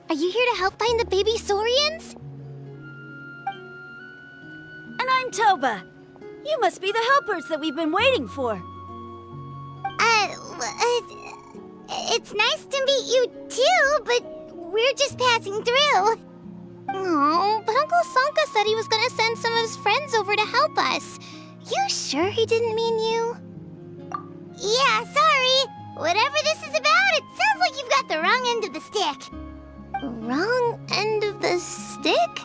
Are you here to help find the baby Saurians? And I'm Toba. You must be the helpers that we've been waiting for. It's nice to meet you too, but we're just passing through. Oh, but Uncle Sanka said he was gonna send some of his friends over to help us. You sure he didn't mean you? Yeah, sorry. Whatever this is about, it sounds like you've got the wrong end of the stick. Wrong end of the stick?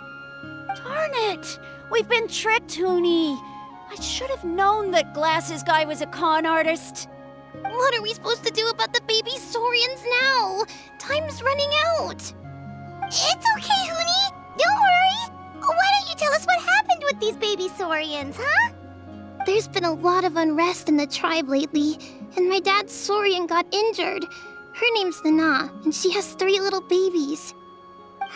Darn it! We've been tricked, Hoonie. I should have known that Glasses Guy was a con artist. What are we supposed to do about the baby Saurians now? Time's running out. It's okay, Hoonie. Don't worry. Why don't you tell us what happened with these baby Saurians, huh? There's been a lot of unrest in the tribe lately, and my dad's Saurian got injured. Her name's Nana, and she has 3 little babies.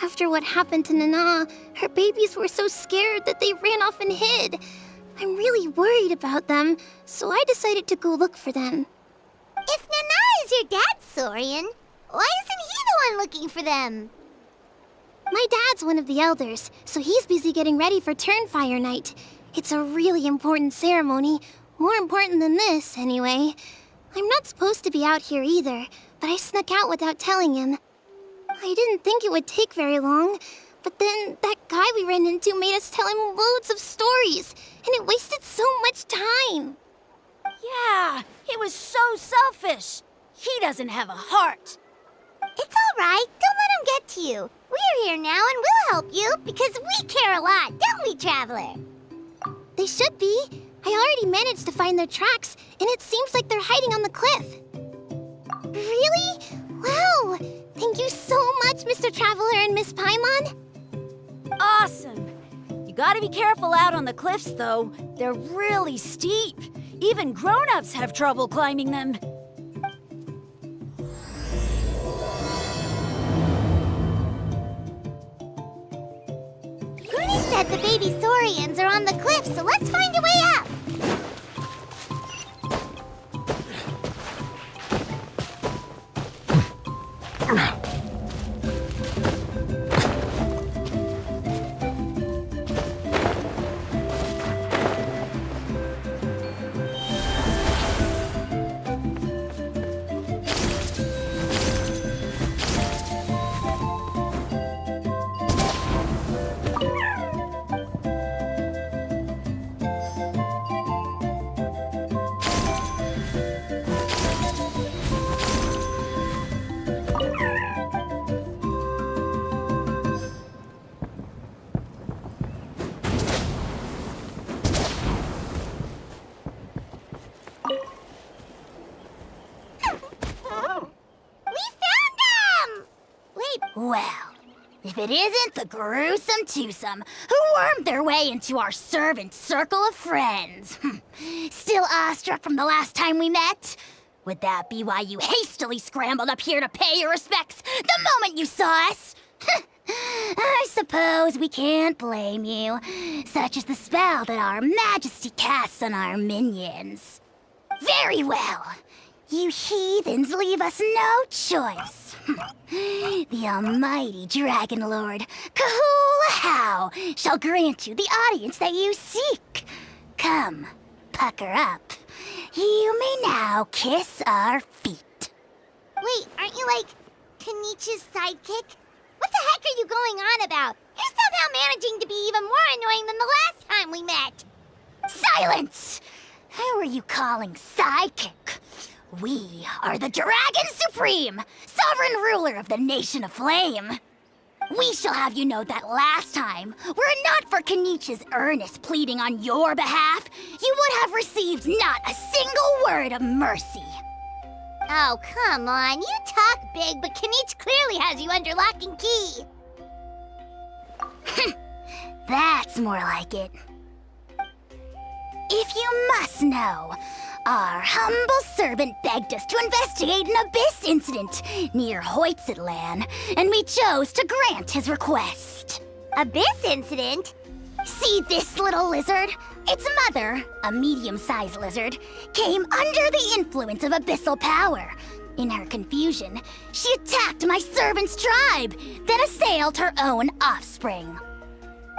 After what happened to Nana, her babies were so scared that they ran off and hid. I'm really worried about them, so I decided to go look for them. If Nana is your dad's Saurian, why isn't he the one looking for them? My dad's one of the elders, so he's busy getting ready for Turnfire Night. It's a really important ceremony, more important than this, anyway. I'm not supposed to be out here either, but I snuck out without telling him. I didn't think it would take very long, but then that guy we ran into made us tell him loads of stories, and it wasted so much time. Yeah, he was so selfish. He doesn't have a heart. It's all right. Don't let him get to you. We're here now and we'll help you because we care a lot, don't we, Traveler? They should be. I already managed to find their tracks, and it seems like they're hiding on the cliff. Really? Wow! Thank you so much, Mr. Traveler and Miss Paimon. Awesome. You gotta be careful out on the cliffs, though. They're really steep. Even grown-ups have trouble climbing them. Goonie said the baby Saurians are on the cliff, so let's find a way up. Well, if it isn't the gruesome twosome who wormed their way into our servant circle of friends. Still awestruck from the last time we met? Would that be why you hastily scrambled up here to pay your respects the moment you saw us? I suppose we can't blame you. Such is the spell that our majesty casts on our minions. Very well. You heathens leave us no choice. The almighty Dragon Lord, Kahula shall grant you the audience that you seek. Come, pucker up. You may now kiss our feet. Wait, aren't you like Kenichi's sidekick? What the heck are you going on about? You're somehow managing to be even more annoying than the last time we met. Silence! Who are you calling sidekick? We are the Dragon Supreme, sovereign ruler of the Nation of Flame. We shall have you know that last time, were it not for Kenichi's earnest pleading on your behalf, you would have received not a single word of mercy. Oh, come on. You talk big, but Kenichi clearly has you under lock and key. That's more like it. If you must know, our humble servant begged us to investigate an abyss incident near Uittztlan, and we chose to grant his request. Abyss incident? See this little lizard? Its mother, a medium-sized lizard, came under the influence of abyssal power. In her confusion, she attacked my servant's tribe, then assailed her own offspring.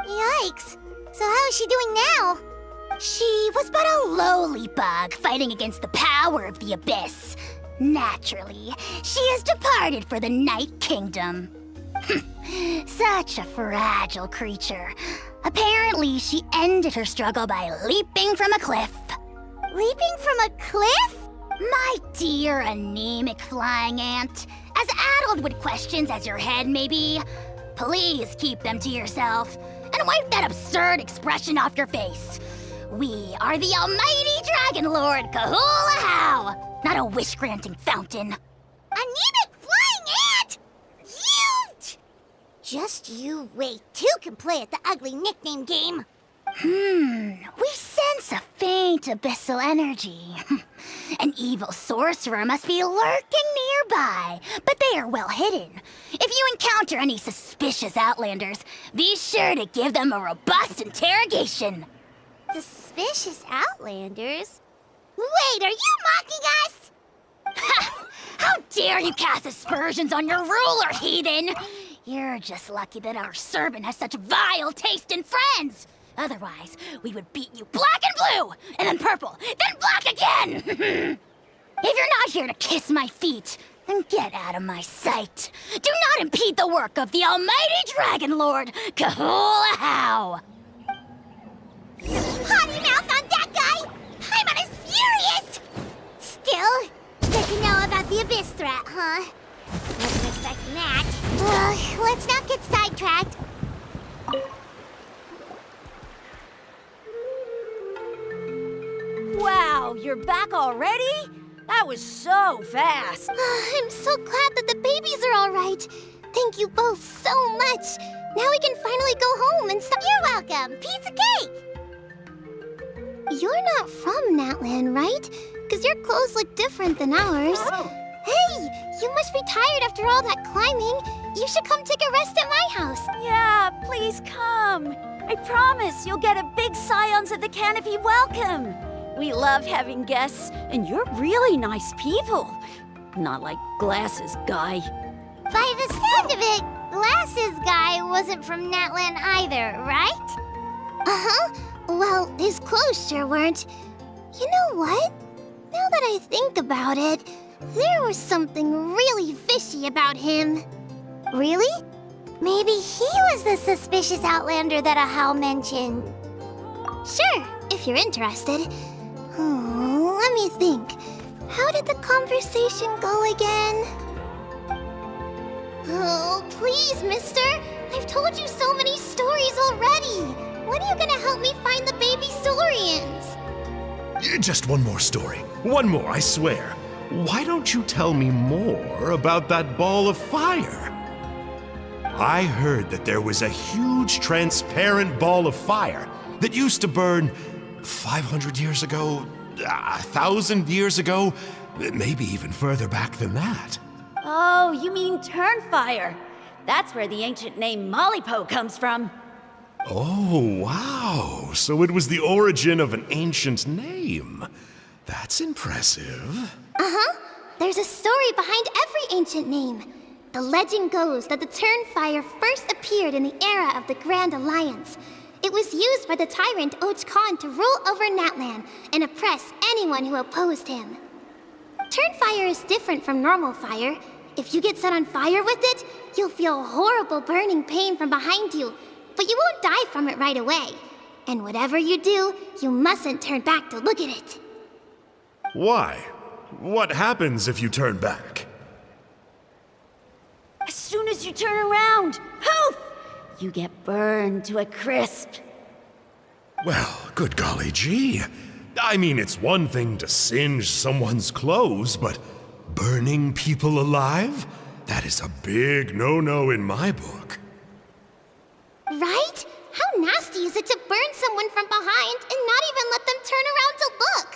Yikes. So how is she doing now? She was but a lowly bug fighting against the power of the abyss. Naturally, she has departed for the Night Kingdom. Such a fragile creature. Apparently, she ended her struggle by leaping from a cliff. Leaping from a cliff? My dear anemic flying ant, as addled with questions as your head may be, please keep them to yourself and wipe that absurd expression off your face. We are the almighty Dragon Lord Kahula-How, not a wish-granting fountain. Anemic flying ant! You! Just you wait. Two can play at the ugly nickname game. We sense a faint abyssal energy. An evil sorcerer must be lurking nearby, but they are well hidden. If you encounter any suspicious outlanders, be sure to give them a robust interrogation. Suspicious outlanders? Wait, are you mocking us? How dare you cast aspersions on your ruler, heathen! You're just lucky that our servant has such vile taste in friends. Otherwise, we would beat you black and blue, and then purple, then black again! If you're not here to kiss my feet, then get out of my sight. Do not impede the work of the almighty Dragon Lord, Kahula-How! Potty mouth on that guy! Paimon is furious! Still, good to know about the abyss threat, huh? Wasn't expecting that. Let's not get sidetracked. Wow, you're back already? That was so fast. I'm so glad that the babies are all right. Thank you both so much. Now we can finally go home and stop. You're welcome. Piece of cake. You're not from Natlan, right? Because your clothes look different than ours. Hey, you must be tired after all that climbing. You should come take a rest at my house. Yeah, please come. I promise you'll get a big Scions of the Canopy welcome. We love having guests, and you're really nice people. Not like Glasses Guy. By the sound of it, Glasses Guy wasn't from Natlan either, right? Uh-huh. Well, his clothes sure weren't. You know what? Now that I think about it, there was something really fishy about him. Really? Maybe he was the suspicious outlander that Ahau mentioned. Sure, if you're interested. Let me think. How did the conversation go again? Oh, please, mister. I've told you so many stories already. When are you gonna help me find the baby Saurians? Just one more story. One more, I swear. Why don't you tell me more about that ball of fire? I heard that there was a huge transparent ball of fire that used to burn 500 years ago, 1,000 years ago, maybe even further back than that. Oh, you mean Turnfire. That's where the ancient name Mollypo comes from. Oh, wow. So it was the origin of an ancient name. That's impressive. There's a story behind every ancient name. The legend goes that the Turnfire first appeared in the era of the Grand Alliance. It was used by the tyrant Khan to rule over Natlan and oppress anyone who opposed him. Turnfire is different from normal fire. If you get set on fire with it, you'll feel horrible burning pain from behind you, but you won't die from it right away. And whatever you do, you mustn't turn back to look at it. Why? What happens if you turn back? As soon as you turn around, poof! You get burned to a crisp. Well, good golly gee. I mean, it's one thing to singe someone's clothes, but burning people alive? That is a big no-no in my book. Right? How nasty is it to burn someone from behind and not even let them turn around to look?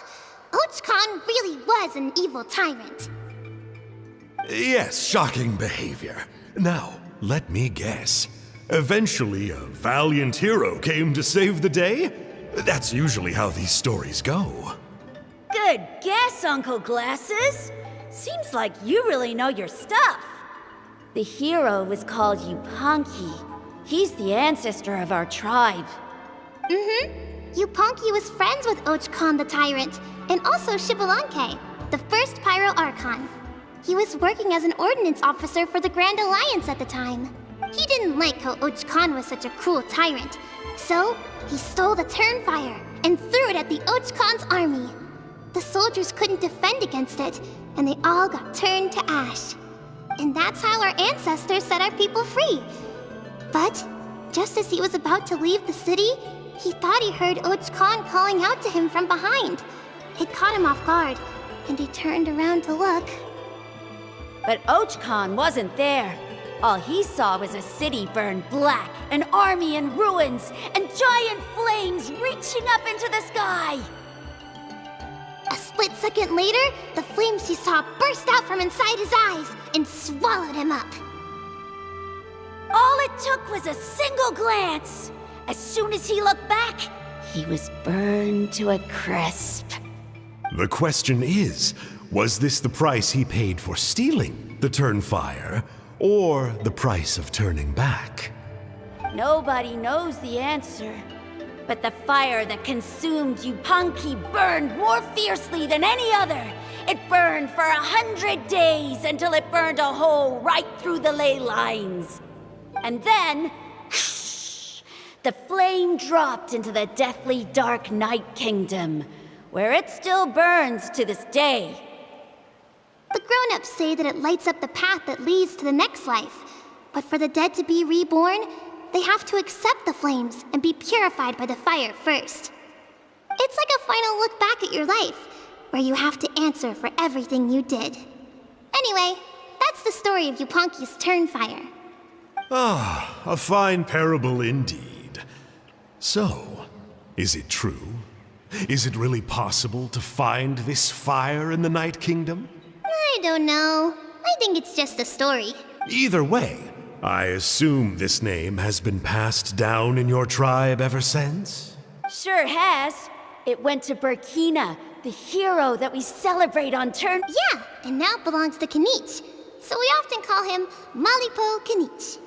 Khan really was an evil tyrant. Yes, shocking behavior. Now, let me guess. Eventually, a valiant hero came to save the day? That's usually how these stories go. Good guess, Uncle Glasses. Seems like you really know your stuff. The hero was called Yupanqui. He's the ancestor of our tribe. Yupanqui was friends with Ochkon the Tyrant, and also Shibalanke, the first Pyro Archon. He was working as an ordnance officer for the Grand Alliance at the time. He didn't like how Ochkon was such a cruel tyrant, so he stole the Turnfire and threw it at the Ochkon's army. The soldiers couldn't defend against it, and they all got turned to ash. And that's how our ancestors set our people free. But just as he was about to leave the city, he thought he heard Ochkon calling out to him from behind. It caught him off guard, and he turned around to look. But Ochkon wasn't there. All he saw was a city burned black, an army in ruins, and giant flames reaching up into the sky. A split second later, the flames he saw burst out from inside his eyes and swallowed him up. All it took was a single glance. As soon as he looked back, he was burned to a crisp. The question is, was this the price he paid for stealing the Turnfire, or the price of turning back? Nobody knows the answer. But the fire that consumed Yupanqui burned more fiercely than any other. It burned for 100 days until it burned a hole right through the ley lines. And then, the flame dropped into the deathly dark Night Kingdom, where it still burns to this day. The grown-ups say that it lights up the path that leads to the next life. But for the dead to be reborn, they have to accept the flames and be purified by the fire first. It's like a final look back at your life, where you have to answer for everything you did. Anyway, that's the story of Yupanqui's Turnfire. Ah, a fine parable indeed. So, is it true? Is it really possible to find this fire in the Night Kingdom? I don't know. I think it's just a story. Either way, I assume this name has been passed down in your tribe ever since? Sure has. It went to Burkina, the hero that we celebrate on Yeah, and now belongs to Kinich. So we often call him Malipo Kinich.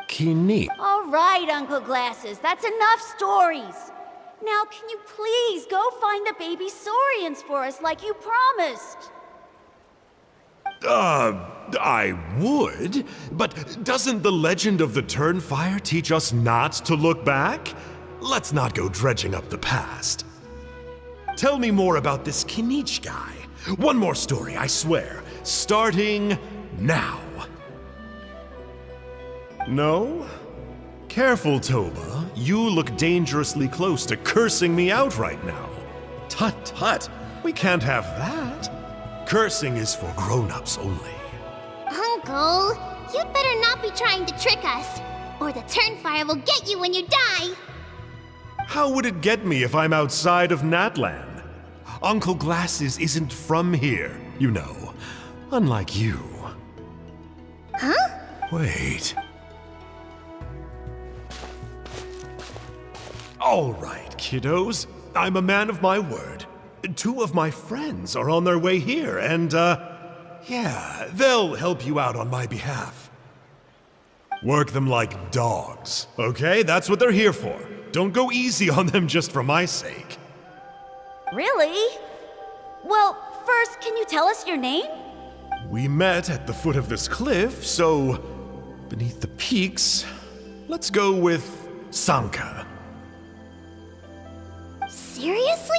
Kinich. All right, Uncle Glasses, that's enough stories. Now, can you please go find the baby Saurians for us like you promised? I would, but doesn't the legend of the Turnfire teach us not to look back? Let's not go dredging up the past. Tell me more about this Kinich guy. One more story, I swear. Starting now. No? Careful, Toba. You look dangerously close to cursing me out right now. Tut tut, we can't have that. Cursing is for grown-ups only. Uncle, you'd better not be trying to trick us, or the Turnfire will get you when you die. How would it get me if I'm outside of Natlan? Uncle Glasses isn't from here, you know. Unlike you. Huh? Wait. All right, kiddos. I'm a man of my word. 2 of my friends are on their way here, and, yeah, they'll help you out on my behalf. Work them like dogs, okay? That's what they're here for. Don't go easy on them just for my sake. Really? Well, first, can you tell us your name? We met at the foot of this cliff, so beneath the peaks, let's go with Sanka. Seriously?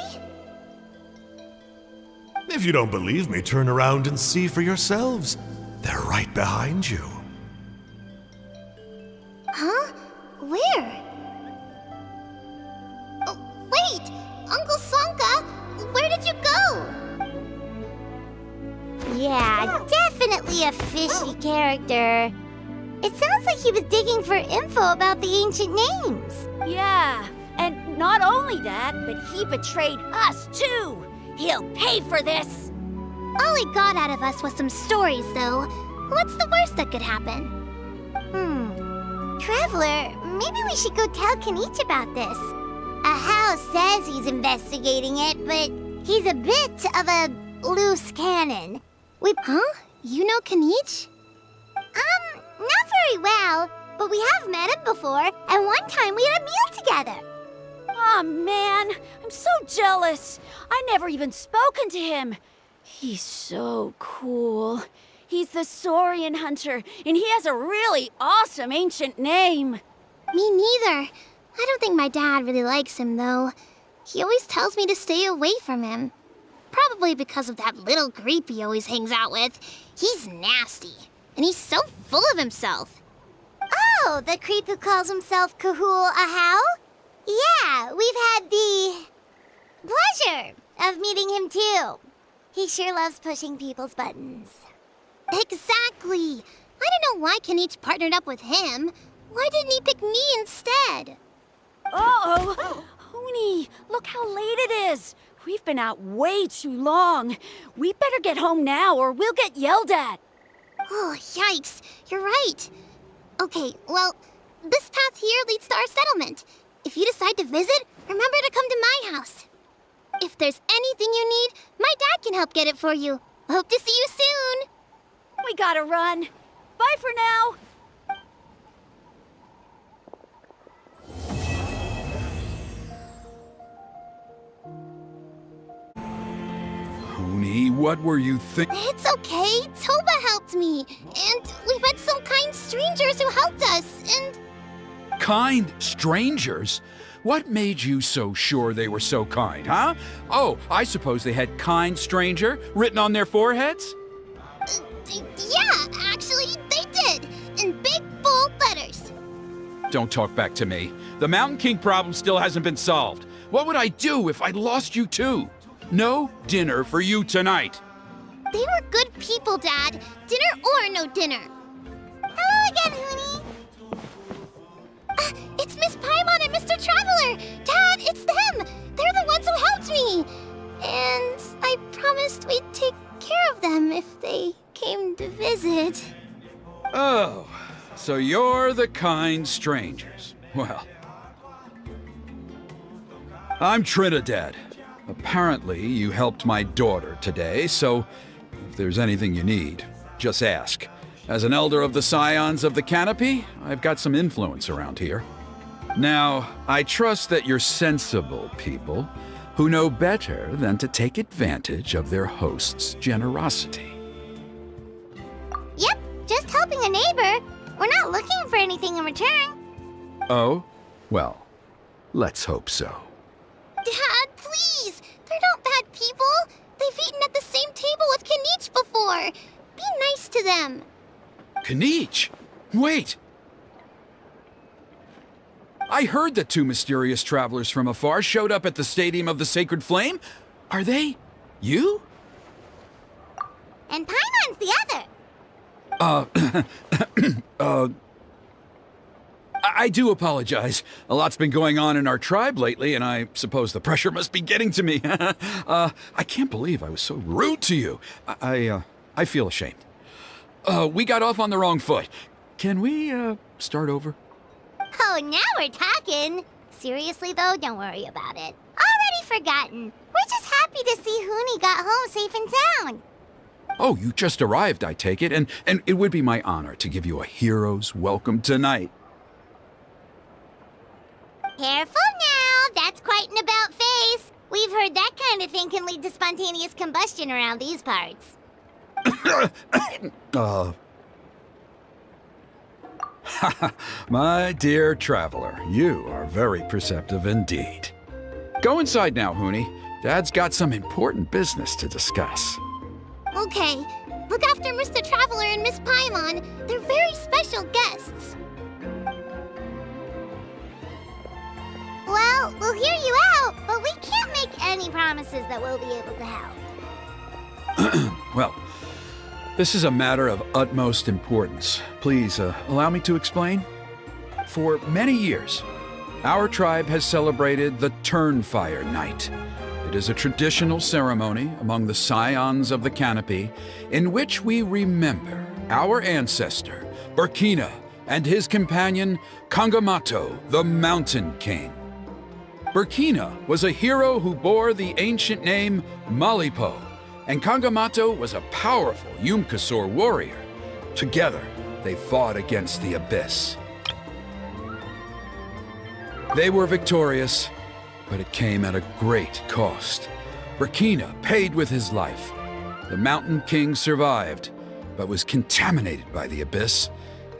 If you don't believe me, turn around and see for yourselves. They're right behind you. Huh? Where? Oh, wait! Uncle Sanka, where did you go? Yeah, definitely a fishy character. It sounds like he was digging for info about the ancient names. Yeah, and not only that, but he betrayed us too. He'll pay for this. All he got out of us was some stories, though. What's the worst that could happen? Traveler, maybe we should go tell Kinich about this. Ahau says he's investigating it, but he's a bit of a loose cannon. We... Huh? You know Kanich? Not very well, but we have met him before, and one time we had a meal together. Aw, man, I'm so jealous. I never even spoken to him. He's so cool. He's the Saurian hunter, and he has a really awesome ancient name. Me neither. I don't think my dad really likes him, though. He always tells me to stay away from him. Probably because of that little creep he always hangs out with. He's nasty, and he's so full of himself. Oh, the creep who calls himself Kahul Ahau? Yeah, we've had the pleasure of meeting him too. He sure loves pushing people's buttons. Exactly. I don't know why Kanich partnered up with him. Why didn't he pick me instead? Uh-oh! Hoonie, look how late it is. We've been out way too long. We better get home now or we'll get yelled at. Oh, yikes. You're right. Okay, well, this path here leads to our settlement. If you decide to visit, remember to come to my house. If there's anything you need, my dad can help get it for you. Hope to see you soon. We gotta run. Bye for now. Hoonie, what were you thinking? It's okay. Toba helped me. And we met some kind strangers who helped us. And Kind strangers? What made you so sure they were so kind, huh? Oh, I suppose they had kind stranger written on their foreheads? yeah, actually, they did. In big, bold letters. Don't talk back to me. The Mountain King problem still hasn't been solved. What would I do if I lost you too? No dinner for you tonight. They were good people, Dad. Dinner or no dinner. Hello again, Hoonie. It's Miss Paimon and Mr. Traveler! Dad, it's them! They're the ones who helped me! And I promised we'd take care of them if they came to visit. Oh, so you're the kind strangers. Well, I'm Trinidad. Apparently, you helped my daughter today, so if there's anything you need, just ask. As an elder of the Scions of the Canopy, I've got some influence around here. Now, I trust that you're sensible people who know better than to take advantage of their host's generosity. Yep, just helping a neighbor. We're not looking for anything in return. Oh? Well, let's hope so. Dad, please! They're not bad people! They've eaten at the same table with Kanich before! Be nice to them! Kanich! Wait! I heard that two mysterious travelers from afar showed up at the Stadium of the Sacred Flame. Are they you? And Paimon's the other. I do apologize. A lot's been going on in our tribe lately, and I suppose the pressure must be getting to me. I can't believe I was so rude to you. I feel ashamed. We got off on the wrong foot. Can we, start over? Oh, now we're talking. Seriously, though, don't worry about it. Already forgotten. We're just happy to see Hoonie got home safe and sound. Oh, you just arrived, I take it, and it would be my honor to give you a hero's welcome tonight. Careful now, that's quite an about face. We've heard that kind of thing can lead to spontaneous combustion around these parts. My dear traveler, you are very perceptive indeed. Go inside now, Hoonie. Dad's got some important business to discuss. Okay, look after Mr. Traveler and Miss Paimon. They're very special guests. Well, we'll hear you out, but we can't make any promises that we'll be able to help. Well, this is a matter of utmost importance. Please, allow me to explain. For many years, our tribe has celebrated the Turnfire Night. It is a traditional ceremony among the Scions of the Canopy in which we remember our ancestor, Burkina, and his companion, Kangamato, the Mountain King. Burkina was a hero who bore the ancient name Malipo, and Kangamato was a powerful Yumkasor warrior. Together, they fought against the Abyss. They were victorious, but it came at a great cost. Rakina paid with his life. The Mountain King survived, but was contaminated by the Abyss,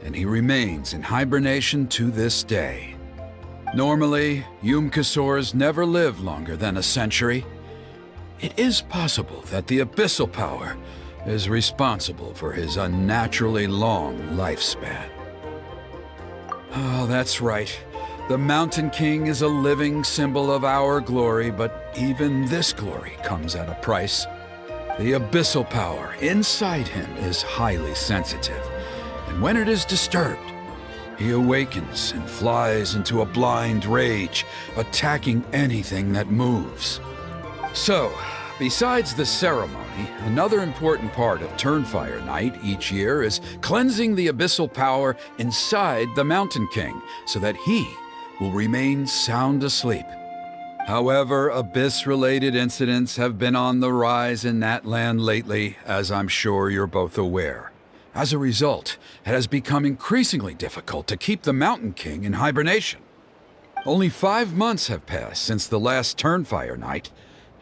and he remains in hibernation to this day. Normally, Yumkasors never live longer than a century. It is possible that the Abyssal power is responsible for his unnaturally long lifespan. Oh, that's right. The Mountain King is a living symbol of our glory, but even this glory comes at a price. The abyssal power inside him is highly sensitive, and when it is disturbed, he awakens and flies into a blind rage, attacking anything that moves. So, besides the ceremony, another important part of Turnfire Night each year is cleansing the abyssal power inside the Mountain King so that he will remain sound asleep. However, Abyss-related incidents have been on the rise in that land lately, as I'm sure you're both aware. As a result, it has become increasingly difficult to keep the Mountain King in hibernation. Only 5 months have passed since the last Turnfire Night,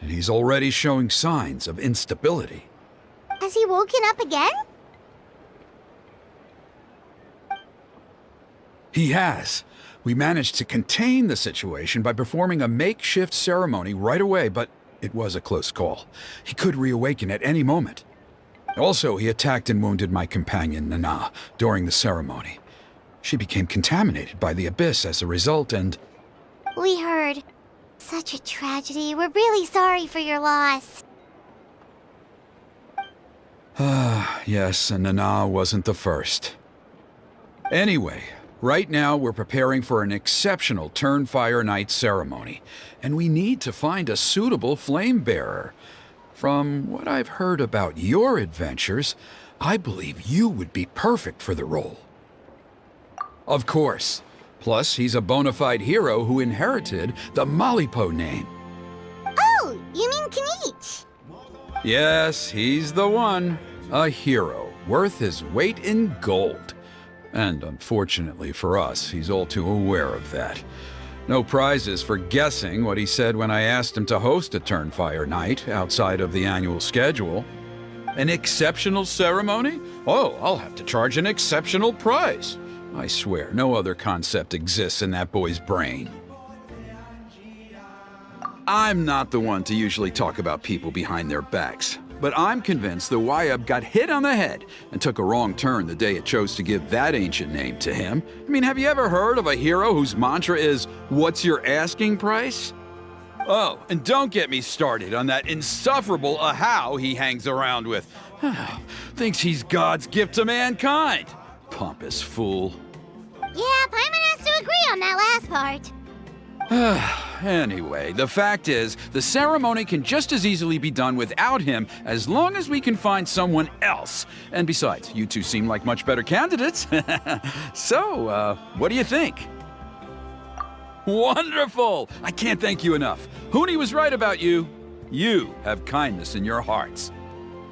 and he's already showing signs of instability. Has he woken up again? He has. We managed to contain the situation by performing a makeshift ceremony right away, but it was a close call. He could reawaken at any moment. Also, he attacked and wounded my companion, Nana, during the ceremony. She became contaminated by the Abyss as a result, and... We heard. Such a tragedy. We're really sorry for your loss. Yes, and Nana wasn't the first. Anyway, right now we're preparing for an exceptional Turnfire Night ceremony, and we need to find a suitable flame bearer. From what I've heard about your adventures, I believe you would be perfect for the role. Of course. Plus, he's a bona fide hero who inherited the Malipo name. Oh, you mean Kanich? Yes, he's the one. A hero, worth his weight in gold. And unfortunately for us, he's all too aware of that. No prizes for guessing what he said when I asked him to host a Turnfire Night outside of the annual schedule. An exceptional ceremony? Oh, I'll have to charge an exceptional price. I swear, no other concept exists in that boy's brain. I'm not the one to usually talk about people behind their backs, but I'm convinced the Wyab got hit on the head and took a wrong turn the day it chose to give that ancient name to him. I mean, have you ever heard of a hero whose mantra is, "What's your asking price?" Oh, and don't get me started on that insufferable Ahau he hangs around with. Thinks he's God's gift to mankind. Pompous fool. Yeah, Paimon has to agree on that last part. Anyway, the fact is, the ceremony can just as easily be done without him as long as we can find someone else. And besides, you two seem like much better candidates. So, what do you think? Wonderful! I can't thank you enough. Huni was right about you. You have kindness in your hearts.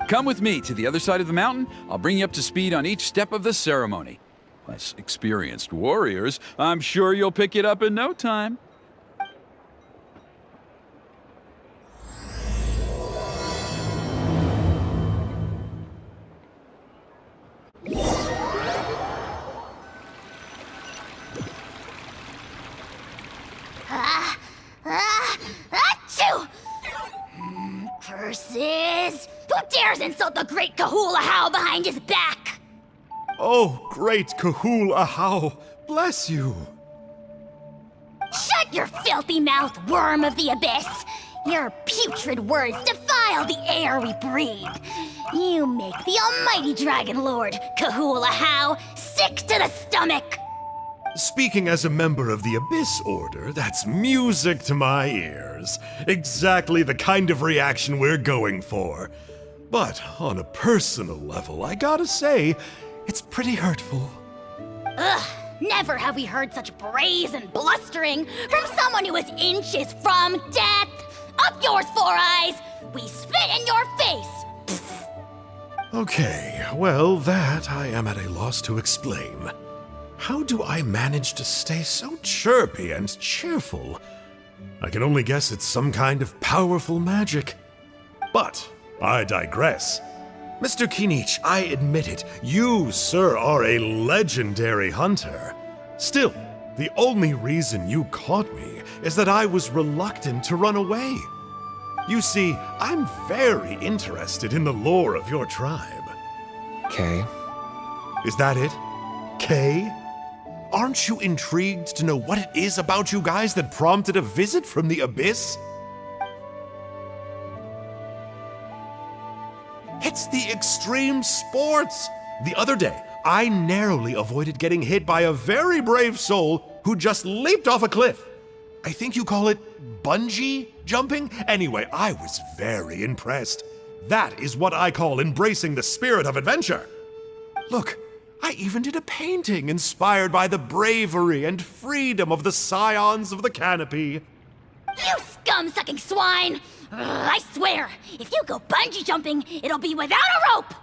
Come with me to the other side of the mountain. I'll bring you up to speed on each step of the ceremony. As experienced warriors, I'm sure you'll pick it up in no time. Achoo! Curses! Who dares insult the great Kahul Ahau behind his back? Oh, great Kahul Ahau, bless you. Shut your filthy mouth, worm of the abyss! Your putrid words defile the air we breathe. You make the almighty Dragon Lord, Kahul Ahau, sick to the stomach! Speaking as a member of the Abyss Order, that's music to my ears. Exactly the kind of reaction we're going for. But on a personal level, I gotta say, it's pretty hurtful. Ugh, never have we heard such brazen blustering from someone who is inches from death! Up yours, Four Eyes! We spit spit in your face! Okay, well, that I am at a loss to explain. How do I manage to stay so chirpy and cheerful? I can only guess it's some kind of powerful magic. But I digress. Mr. Kinich, I admit it, you, sir, are a legendary hunter. Still, the only reason you caught me is that I was reluctant to run away. You see, I'm very interested in the lore of your tribe. Okay. Is that it? Kay? Aren't you intrigued to know what it is about you guys that prompted a visit from the abyss? It's the extreme sports! The other day, I narrowly avoided getting hit by a very brave soul who just leaped off a cliff. I think you call it bungee jumping? Anyway, I was very impressed. That is what I call embracing the spirit of adventure. Look, I even did a painting inspired by the bravery and freedom of the scions of the canopy. You scum-sucking swine! I swear, if you go bungee jumping, it'll be without a rope!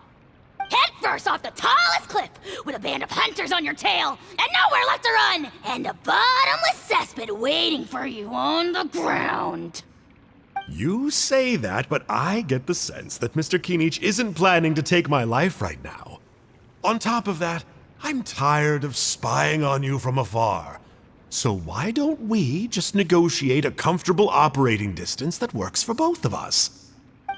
Head first off the tallest cliff, with a band of hunters on your tail, and nowhere left to run, and a bottomless cesspit waiting for you on the ground. You say that, but I get the sense that Mr. Kinich isn't planning to take my life right now. On top of that, I'm tired of spying on you from afar. So why don't we just negotiate a comfortable operating distance that works for both of us?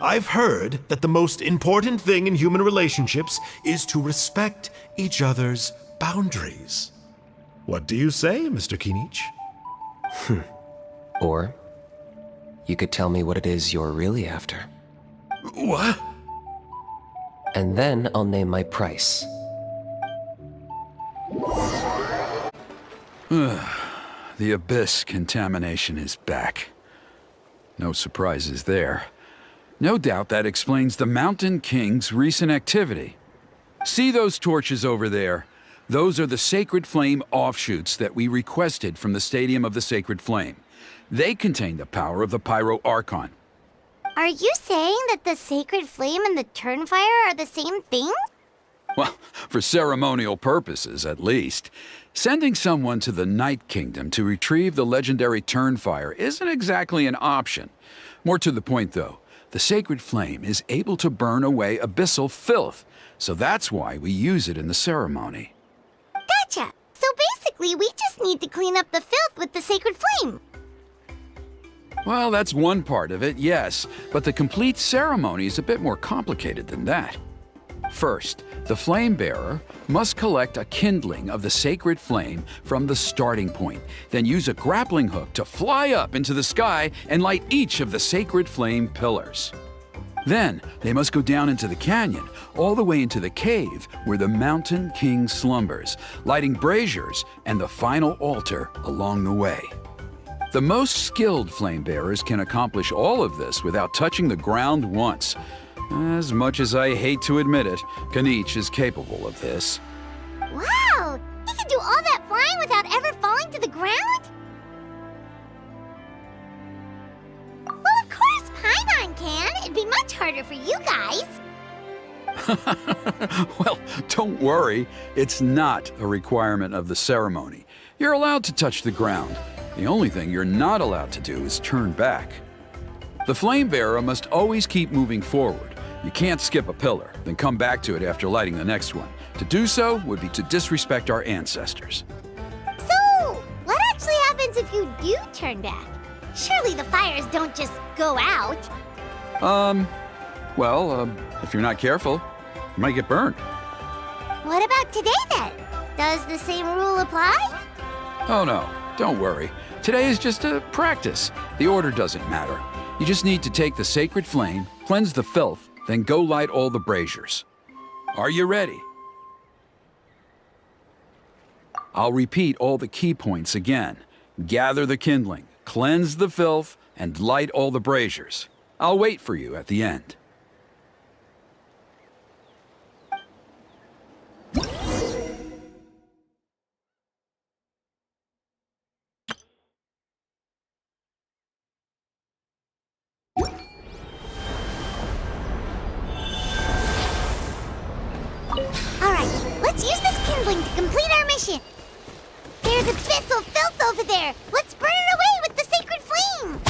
I've heard that the most important thing in human relationships is to respect each other's boundaries. What do you say, Mr. Kinich? Or you could tell me what it is you're really after. What? And then I'll name my price. The abyss contamination is back. No surprises there. No doubt that explains the Mountain King's recent activity. See those torches over there? Those are the Sacred Flame offshoots that we requested from the Stadium of the Sacred Flame. They contain the power of the Pyro Archon. Are you saying that the Sacred Flame and the Turnfire are the same thing? Well, for ceremonial purposes, at least. Sending someone to the Night Kingdom to retrieve the legendary Turnfire isn't exactly an option. More to the point, though, the Sacred Flame is able to burn away abyssal filth, so that's why we use it in the ceremony. Gotcha! So basically, we just need to clean up the filth with the Sacred Flame. Well, that's one part of it, yes, but the complete ceremony is a bit more complicated than that. First, the flame bearer must collect a kindling of the sacred flame from the starting point, then use a grappling hook to fly up into the sky and light each of the sacred flame pillars. Then, they must go down into the canyon, all the way into the cave where the Mountain King slumbers, lighting braziers and the final altar along the way. The most skilled flame bearers can accomplish all of this without touching the ground once. As much as I hate to admit it, Kinich is capable of this. Wow! He can do all that flying without ever falling to the ground? Well, of course Paimon can. It'd be much harder for you guys. Well, don't worry. It's not a requirement of the ceremony. You're allowed to touch the ground. The only thing you're not allowed to do is turn back. The flame bearer must always keep moving forward. You can't skip a pillar, then come back to it after lighting the next one. To do so would be to disrespect our ancestors. So, what actually happens if you do turn back? Surely the fires don't just go out. If you're not careful, you might get burned. What about today then? Does the same rule apply? Oh no, don't worry. Today is just a practice. The order doesn't matter. You just need to take the sacred flame, cleanse the filth, then go light all the braziers. Are you ready? I'll repeat all the key points again. Gather the kindling, cleanse the filth, and light all the braziers. I'll wait for you at the end. scrambling to complete our mission. There's abyssal filth over there. Let's burn it away with the sacred flame.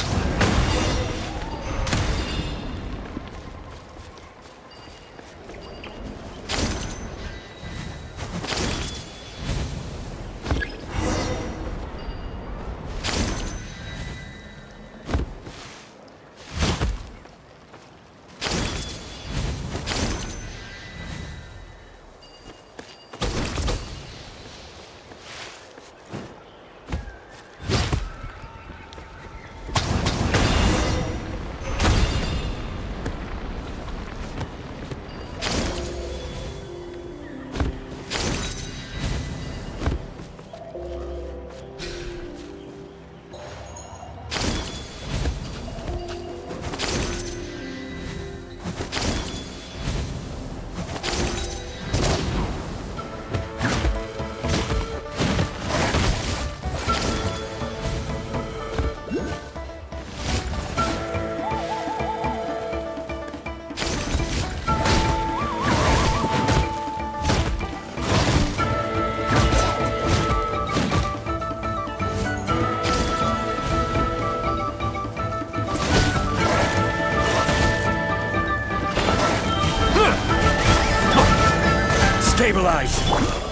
Stabilize!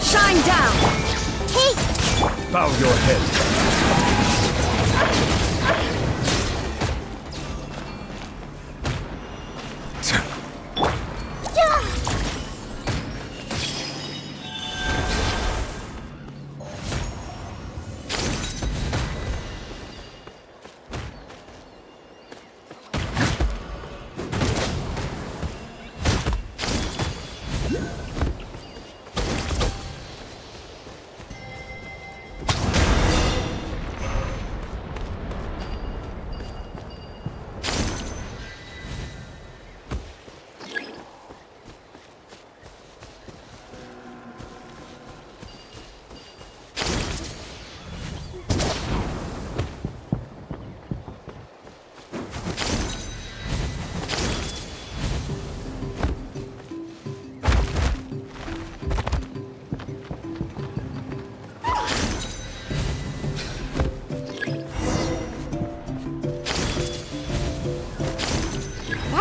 Shine down! Hey, Bow your head.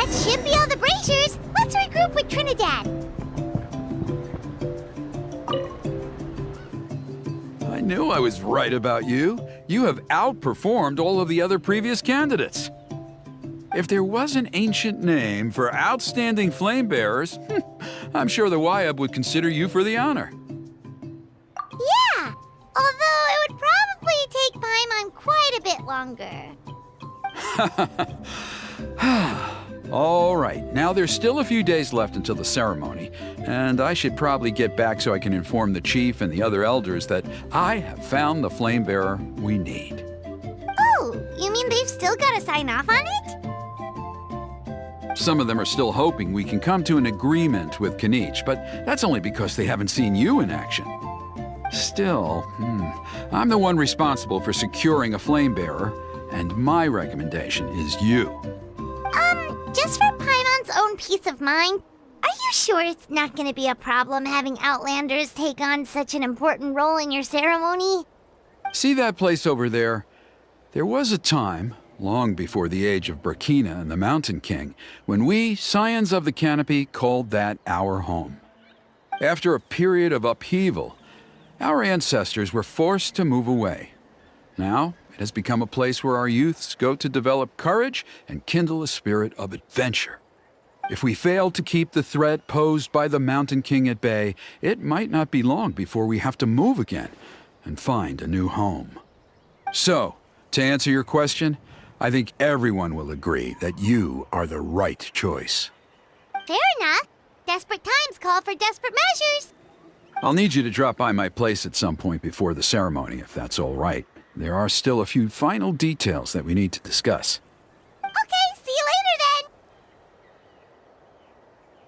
that should be all the braziers. Let's regroup with Trinidad. I knew I was right about you. You have outperformed all of the other previous candidates. If there was an ancient name for outstanding flame bearers, I'm sure the Wyab would consider you for the honor. Yeah, although it would probably take Paimon quite a bit longer. All right, now there's still a few days left until the ceremony, and I should probably get back so I can inform the chief and the other elders that I have found the flame bearer we need. Oh, you mean they've still got to sign off on it? Some of them are still hoping we can come to an agreement with Kanich, but that's only because they haven't seen you in action. Still, I'm the one responsible for securing a flame bearer, and my recommendation is you. Just for Paimon's own peace of mind, are you sure it's not going to be a problem having Outlanders take on such an important role in your ceremony? See that place over there? There was a time, long before the age of Burkina and the Mountain King, when we, Scions of the Canopy, called that our home. After a period of upheaval, our ancestors were forced to move away. Now, it has become a place where our youths go to develop courage and kindle a spirit of adventure. If we fail to keep the threat posed by the Mountain King at bay, it might not be long before we have to move again and find a new home. So, to answer your question, I think everyone will agree that you are the right choice. Fair enough. Desperate times call for desperate measures. I'll need you to drop by my place at some point before the ceremony, if that's all right. There are still a few final details that we need to discuss. Okay, see you later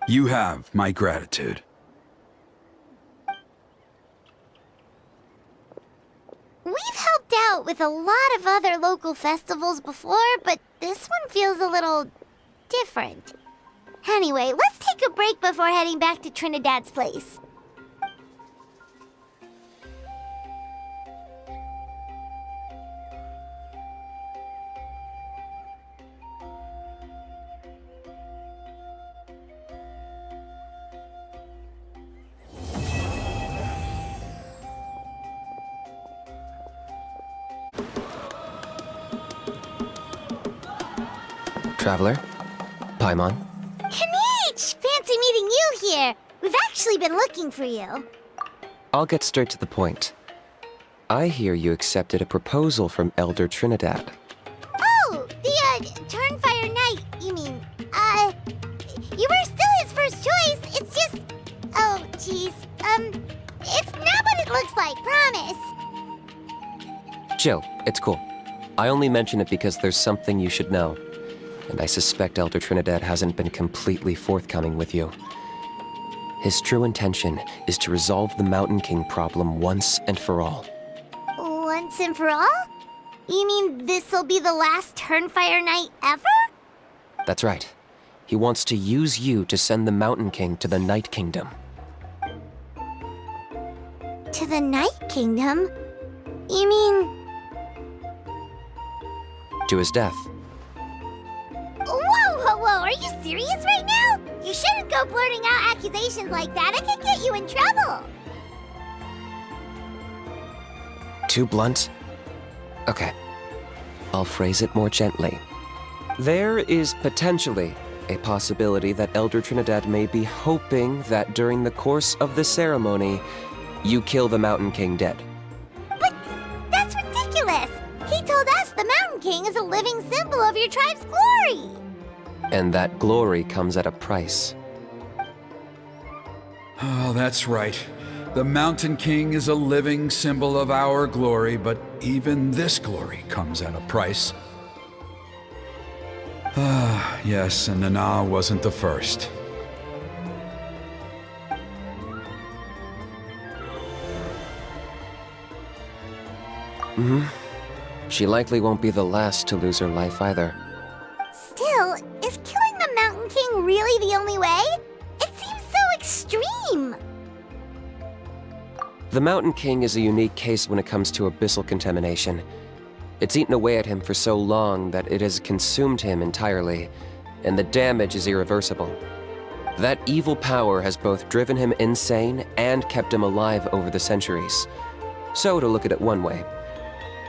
then. You have my gratitude. We've helped out with a lot of other local festivals before, but this one feels a little different. Anyway, let's take a break before heading back to Trinidad's place. traveler. Paimon. Kanich! Fancy meeting you here. We've actually been looking for you. I'll get straight to the point. I hear you accepted a proposal from Elder Trinidad. Oh, the, Turnfire Knight, you mean. You were still his first choice. It's just... Oh, jeez. It's not what it looks like, promise. Chill, it's cool. I only mention it because there's something you should know. And I suspect Elder Trinidad hasn't been completely forthcoming with you. His true intention is to resolve the Mountain King problem once and for all. Once and for all? You mean this'll be the last Turnfire Knight ever? That's right. He wants to use you to send the Mountain King to the Night Kingdom. To the Night Kingdom? You mean... To his death. Whoa! Are you serious right now? You shouldn't go blurting out accusations like that. It could get you in trouble. Too blunt? Okay. I'll phrase it more gently. There is potentially a possibility that Elder Trinidad may be hoping that during the course of the ceremony, you kill the Mountain King dead. But that's ridiculous. He told us the Mountain King is a living symbol of your tribe's glory. And that glory comes at a price. Oh, that's right. The Mountain King is a living symbol of our glory, but even this glory comes at a price. Ah, yes, and Nana wasn't the first. She likely won't be the last to lose her life either. Still, is killing the Mountain King really the only way? It seems so extreme. The Mountain King is a unique case when it comes to abyssal contamination. It's eaten away at him for so long that it has consumed him entirely, and the damage is irreversible. That evil power has both driven him insane and kept him alive over the centuries. So, to look at it one way,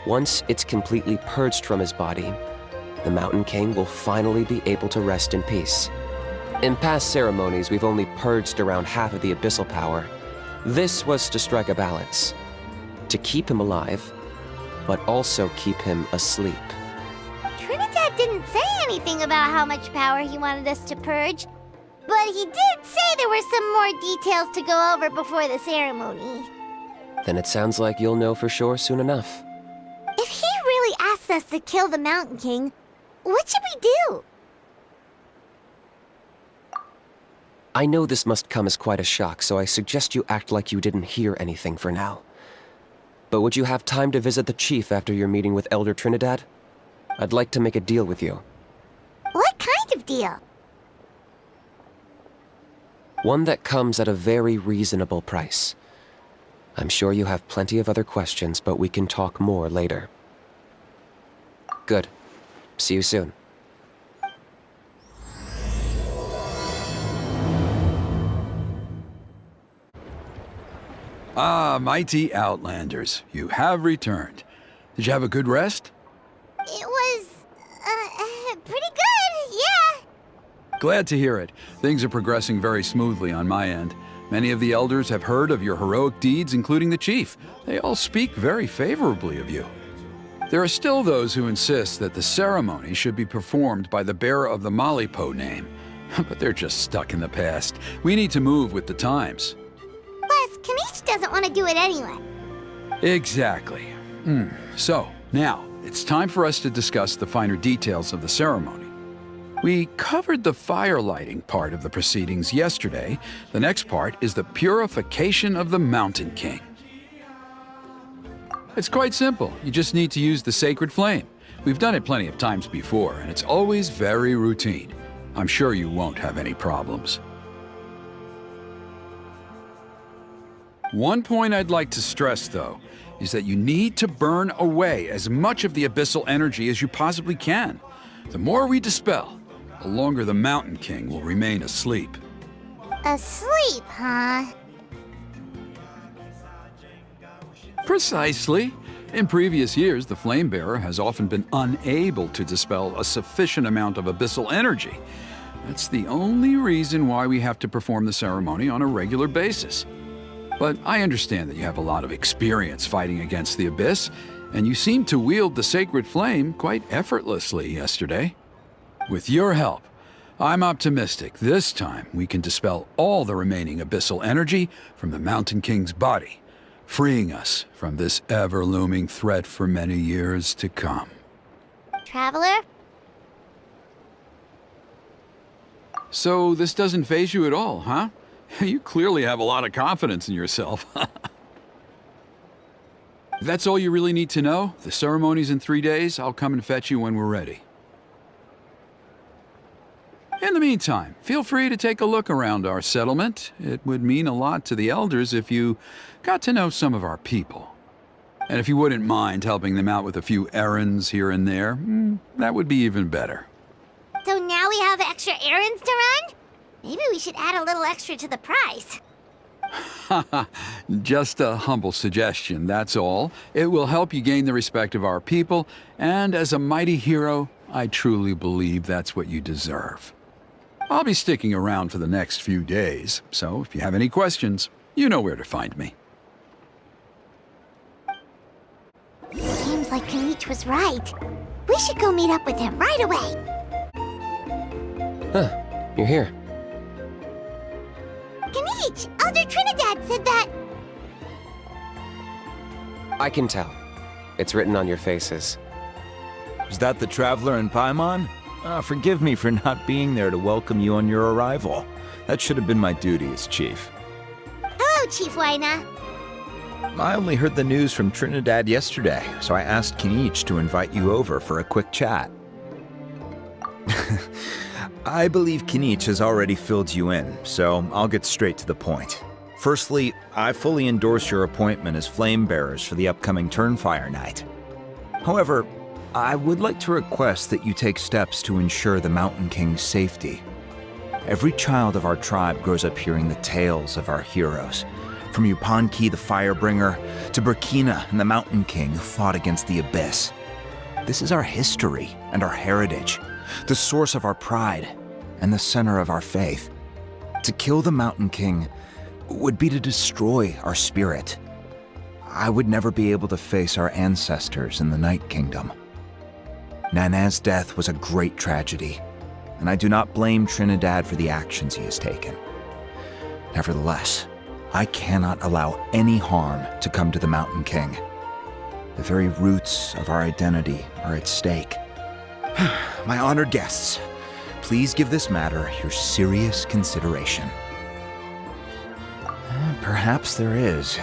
once it's completely purged from his body, the Mountain King will finally be able to rest in peace. In past ceremonies, we've only purged around half of the abyssal power. This was to strike a balance, to keep him alive, but also keep him asleep. Trinidad didn't say anything about how much power he wanted us to purge, but he did say there were some more details to go over before the ceremony. Then it sounds like you'll know for sure soon enough. If he really asks us to kill the Mountain King, what should we do? I know this must come as quite a shock, so I suggest you act like you didn't hear anything for now. But would you have time to visit the chief after your meeting with Elder Trinidad? I'd like to make a deal with you. What kind of deal? One that comes at a very reasonable price. I'm sure you have plenty of other questions, but we can talk more later. Good. See you soon. Ah, mighty Outlanders, you have returned. Did you have a good rest? It was, pretty good, yeah. Glad to hear it. Things are progressing very smoothly on my end. Many of the elders have heard of your heroic deeds, including the chief. They all speak very favorably of you. There are still those who insist that the ceremony should be performed by the bearer of the Malipo name. But they're just stuck in the past. We need to move with the times. Plus, Kanich doesn't want to do it anyway. Exactly. So, now, it's time for us to discuss the finer details of the ceremony. We covered the fire lighting part of the proceedings yesterday. The next part is the purification of the Mountain King. It's quite simple. You just need to use the sacred flame. We've done it plenty of times before, and it's always very routine. I'm sure you won't have any problems. One point I'd like to stress, though, is that you need to burn away as much of the abyssal energy as you possibly can. The more we dispel, the longer the Mountain King will remain asleep. Asleep, huh? Precisely. In previous years, the Flame Bearer has often been unable to dispel a sufficient amount of abyssal energy. That's the only reason why we have to perform the ceremony on a regular basis. But I understand that you have a lot of experience fighting against the Abyss, and you seemed to wield the sacred flame quite effortlessly yesterday. With your help, I'm optimistic this time we can dispel all the remaining abyssal energy from the Mountain King's body, freeing us from this ever-looming threat for many years to come. Traveler? So this doesn't faze you at all, huh? You clearly have a lot of confidence in yourself. If that's all you really need to know, the ceremony's in 3 days. I'll come and fetch you when we're ready. In the meantime, feel free to take a look around our settlement. It would mean a lot to the elders if you got to know some of our people. And if you wouldn't mind helping them out with a few errands here and there, that would be even better. So now we have extra errands to run? Maybe we should add a little extra to the price. Just a humble suggestion, that's all. It will help you gain the respect of our people, and as a mighty hero, I truly believe that's what you deserve. I'll be sticking around for the next few days, so if you have any questions, you know where to find me. Seems like Kanich was right. We should go meet up with him right away. Huh, you're here. Kanich, Elder Trinidad said that... I can tell. It's written on your faces. Is that the Traveler and Paimon? Forgive me for not being there to welcome you on your arrival. That should have been my duty as chief. Hello, Chief Waina. I only heard the news from Trinidad yesterday, so I asked Kinich to invite you over for a quick chat. I believe Kinich has already filled you in, so I'll get straight to the point. Firstly, I fully endorse your appointment as flame bearers for the upcoming Turnfire Night. However, I would like to request that you take steps to ensure the Mountain King's safety. Every child of our tribe grows up hearing the tales of our heroes, from Yupanqui the Firebringer to Burkina and the Mountain King who fought against the Abyss. This is our history and our heritage, the source of our pride and the center of our faith. To kill the Mountain King would be to destroy our spirit. I would never be able to face our ancestors in the Night Kingdom. Nana's death was a great tragedy, and I do not blame Trinidad for the actions he has taken. Nevertheless, I cannot allow any harm to come to the Mountain King. The very roots of our identity are at stake. My honored guests, please give this matter your serious consideration. Perhaps there is,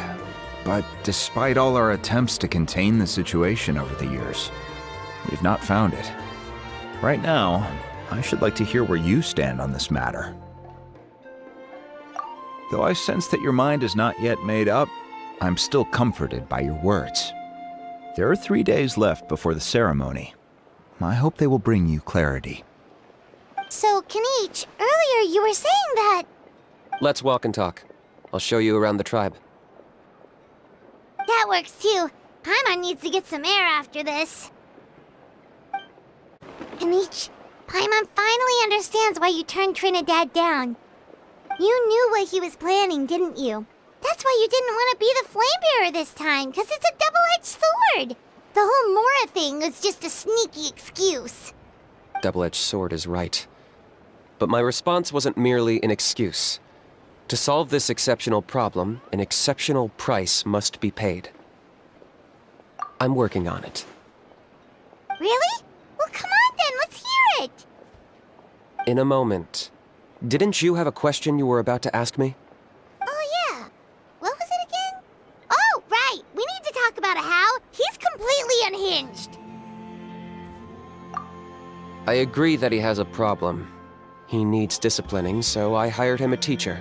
but despite all our attempts to contain the situation over the years, we've not found it. Right now, I should like to hear where you stand on this matter. Though I sense that your mind is not yet made up, I'm still comforted by your words. There are 3 days left before the ceremony. I hope they will bring you clarity. So, Kanich, earlier you were saying that... Let's walk and talk. I'll show you around the tribe. That works too. Paimon needs to get some air after this. Kanich, Paimon finally understands why you turned Trinidad down. You knew what he was planning, didn't you? That's why you didn't want to be the flame bearer this time, because it's a double-edged sword. The whole Mora thing was just a sneaky excuse. Double-edged sword is right. But my response wasn't merely an excuse. To solve this exceptional problem, an exceptional price must be paid. I'm working on it. Really? Well, come on then, let's hear it. In a moment. Didn't you have a question you were about to ask me? Oh, yeah. What was it again? Oh, right. We need to talk about How. He's completely unhinged. I agree that he has a problem. He needs disciplining, so I hired him a teacher.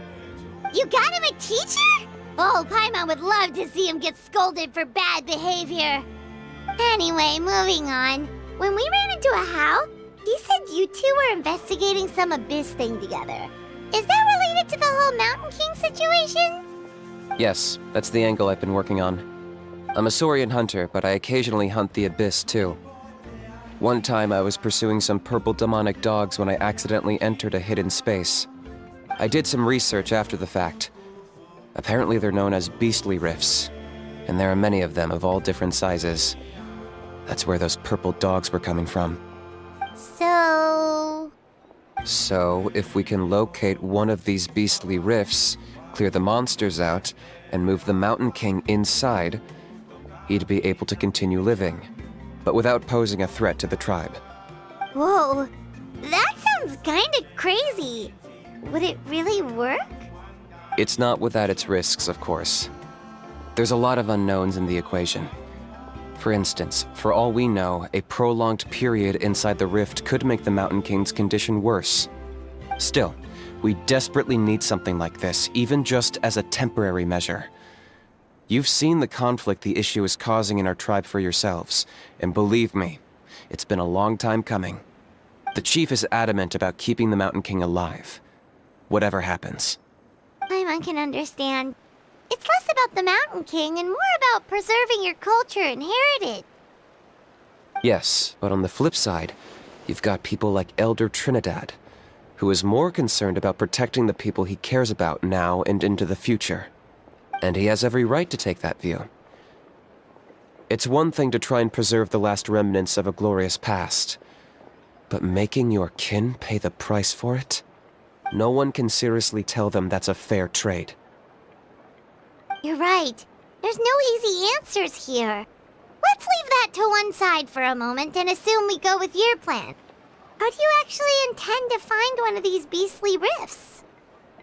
You got him a teacher? Oh, Paimon would love to see him get scolded for bad behavior. Anyway, moving on. When we ran into a How, he said you two were investigating some Abyss thing together. Is that related to the whole Mountain King situation? Yes, that's the angle I've been working on. I'm a Saurian hunter, but I occasionally hunt the Abyss too. One time I was pursuing some purple demonic dogs when I accidentally entered a hidden space. I did some research after the fact. Apparently they're known as beastly rifts, and there are many of them of all different sizes. That's where those purple dogs were coming from. So, if we can locate one of these beastly rifts, clear the monsters out, and move the Mountain King inside, he'd be able to continue living, but without posing a threat to the tribe. whoa, that sounds kinda crazy. Would it really work? It's not without its risks, of course. There's a lot of unknowns in the equation. For instance, for all we know, a prolonged period inside the rift could make the Mountain King's condition worse. Still, we desperately need something like this, even just as a temporary measure. You've seen the conflict the issue is causing in our tribe for yourselves, and believe me, it's been a long time coming. The chief is adamant about keeping the Mountain King alive, whatever happens. I can understand. It's less about the Mountain King and more about preserving your culture and heritage. Yes, but on the flip side, you've got people like Elder Trinidad, who is more concerned about protecting the people he cares about now and into the future. And he has every right to take that view. It's one thing to try and preserve the last remnants of a glorious past, but making your kin pay the price for it? No one can seriously tell them that's a fair trade. You're right. There's no easy answers here. Let's leave that to one side for a moment and assume we go with your plan. How do you actually intend to find one of these beastly rifts?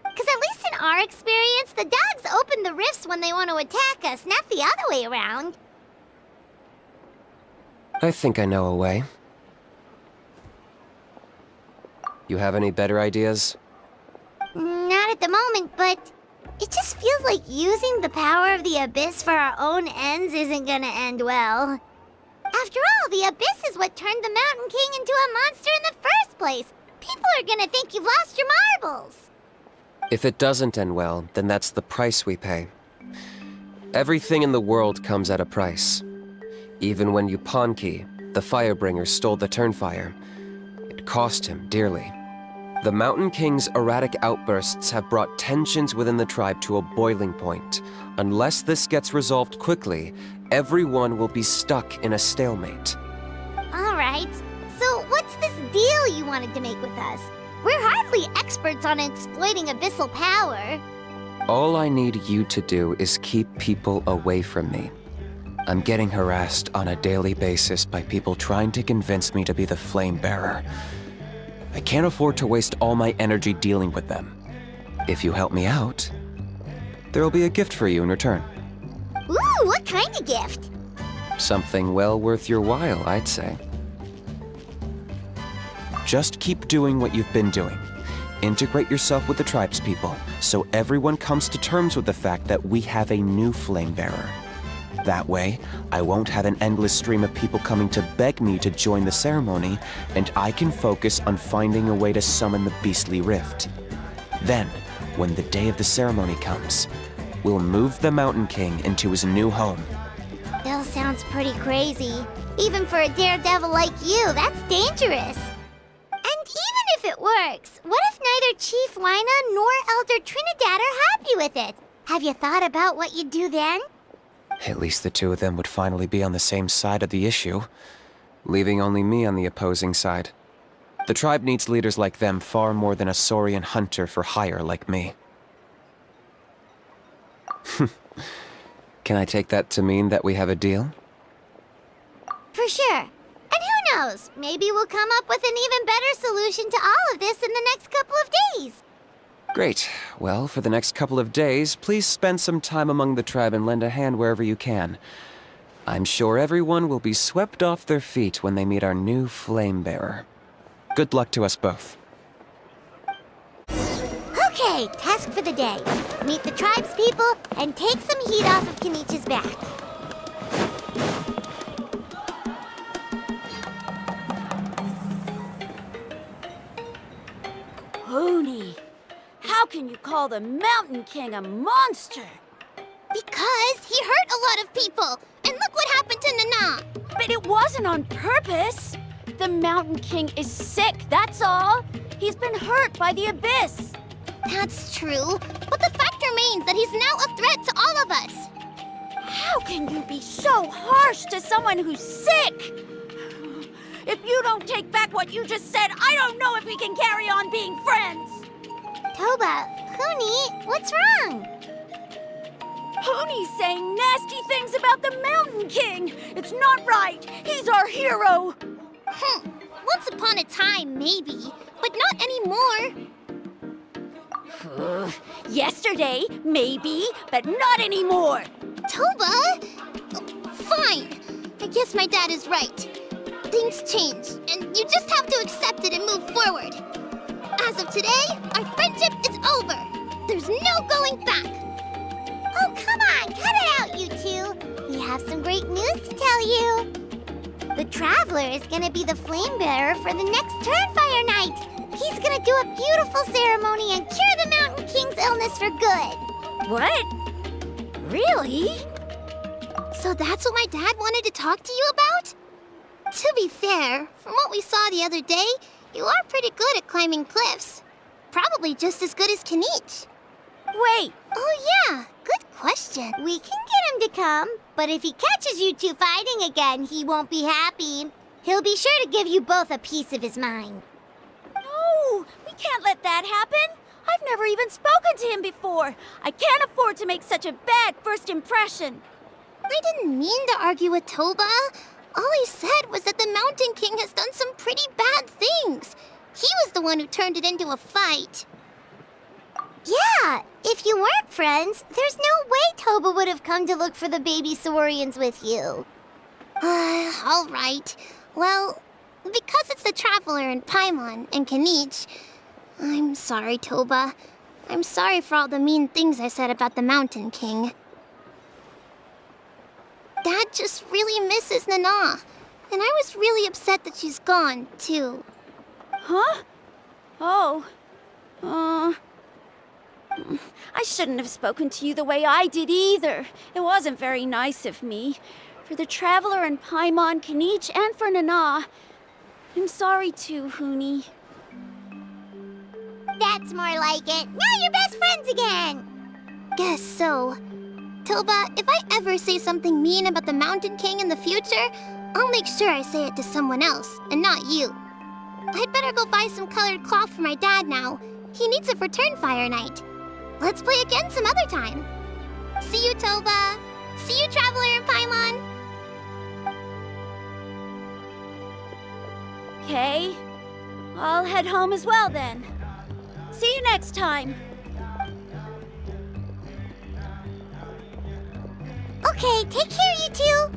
Because at least in our experience, the dogs open the rifts when they want to attack us, not the other way around. I think I know a way. You have any better ideas? Not at the moment, but it just feels like using the power of the Abyss for our own ends isn't gonna end well. After all, the Abyss is what turned the Mountain King into a monster in the first place. People are gonna think you've lost your marbles. If it doesn't end well, then that's the price we pay. Everything in the world comes at a price. Even when Pottomki, the Firebringer, stole the Turnfire, it cost him dearly. The Mountain King's erratic outbursts have brought tensions within the tribe to a boiling point. Unless this gets resolved quickly, everyone will be stuck in a stalemate. All right, so what's this deal you wanted to make with us? We're hardly experts on exploiting abyssal power. All I need you to do is keep people away from me. I'm getting harassed on a daily basis by people trying to convince me to be the flame bearer. I can't afford to waste all my energy dealing with them. If you help me out, there'll be a gift for you in return. Ooh, what kind of gift? Something well worth your while, I'd say. Just keep doing what you've been doing. Integrate yourself with the tribespeople, so everyone comes to terms with the fact that we have a new flame bearer. That way, I won't have an endless stream of people coming to beg me to join the ceremony, and I can focus on finding a way to summon the beastly rift. Then, when the day of the ceremony comes, we'll move the Mountain King into his new home. Still sounds pretty crazy. Even for a daredevil like you, that's dangerous. And even if it works, what if neither Chief Wyna nor Elder Trinidad are happy with it? Have you thought about what you'd do then? At least the two of them would finally be on the same side of the issue, leaving only me on the opposing side. The tribe needs leaders like them far more than a Saurian hunter for hire like me. Can I take that to mean that we have a deal? For sure. And who knows, maybe we'll come up with an even better solution to all of this in the next couple of days. Great. Well, for the next couple of days, please spend some time among the tribe and lend a hand wherever you can. I'm sure everyone will be swept off their feet when they meet our new flame bearer. Good luck to us both. Okay, task for the day. Meet the tribespeople and take some heat off of Kenichi's back. Hoonie, how can you call the Mountain King a monster? Because he hurt a lot of people, and Look what happened to Nana! But it wasn't on purpose. The Mountain King is sick, that's all. He's been hurt by the abyss. That's true, but the fact remains that he's now a threat to all of us. How can you be so harsh to someone who's sick? If you don't take back what you just said, I don't know if we can carry on being friends. Toba, Huni, what's wrong? Hooney's saying nasty things about the Mountain King. It's not right. He's our hero. Once upon a time, maybe, but not anymore. Yesterday, maybe, but not anymore. Toba? Fine. I guess my dad is right. Things change, and you just have to accept it and move forward. As of today, our friendship is over. There's no going back. Oh, come on, cut it out, you two. We have some great news to tell you. The Traveler is gonna be the flame bearer for the next Turnfire night. He's gonna do a beautiful ceremony and cure the Mountain King's illness for good. What? Really? So that's what my dad wanted to talk to you about? To be fair, from what we saw the other day, you are pretty good at climbing cliffs. Probably just as good as Kinich. Wait. Oh yeah, good question. We can get him to come, but if he catches you two fighting again, he won't be happy. He'll be sure to give you both a piece of his mind. No, we can't let that happen. I've never even spoken to him before. I can't afford to make such a bad first impression. I didn't mean to argue with Toba. All I said was that the Mountain King has done some pretty bad things. He was the one who turned it into a fight. Yeah, if you weren't friends, there's no way Toba would have come to look for the baby Saurians with you. All right. Well, because it's the Traveler and Paimon and Kinich, I'm sorry, Toba. I'm sorry for all the mean things I said about the Mountain King. Dad just really misses Nana, and I was really upset that she's gone, too. Huh? Oh. I shouldn't have spoken to you the way I did either. It wasn't very nice of me. For the Traveler and Paimon, Kinich, and for Nana. I'm sorry too, Huni. That's more like it. Now you're best friends again. Guess so. Toba, if I ever say something mean about the Mountain King in the future, I'll make sure I say it to someone else, and not you. I'd better go buy some colored cloth for my dad now. He needs it for Turnfire night. Let's play again some other time. See you, Toba. See you, Traveler and Paimon. Okay. I'll head home as well then. See you next time. Okay, take care, you two.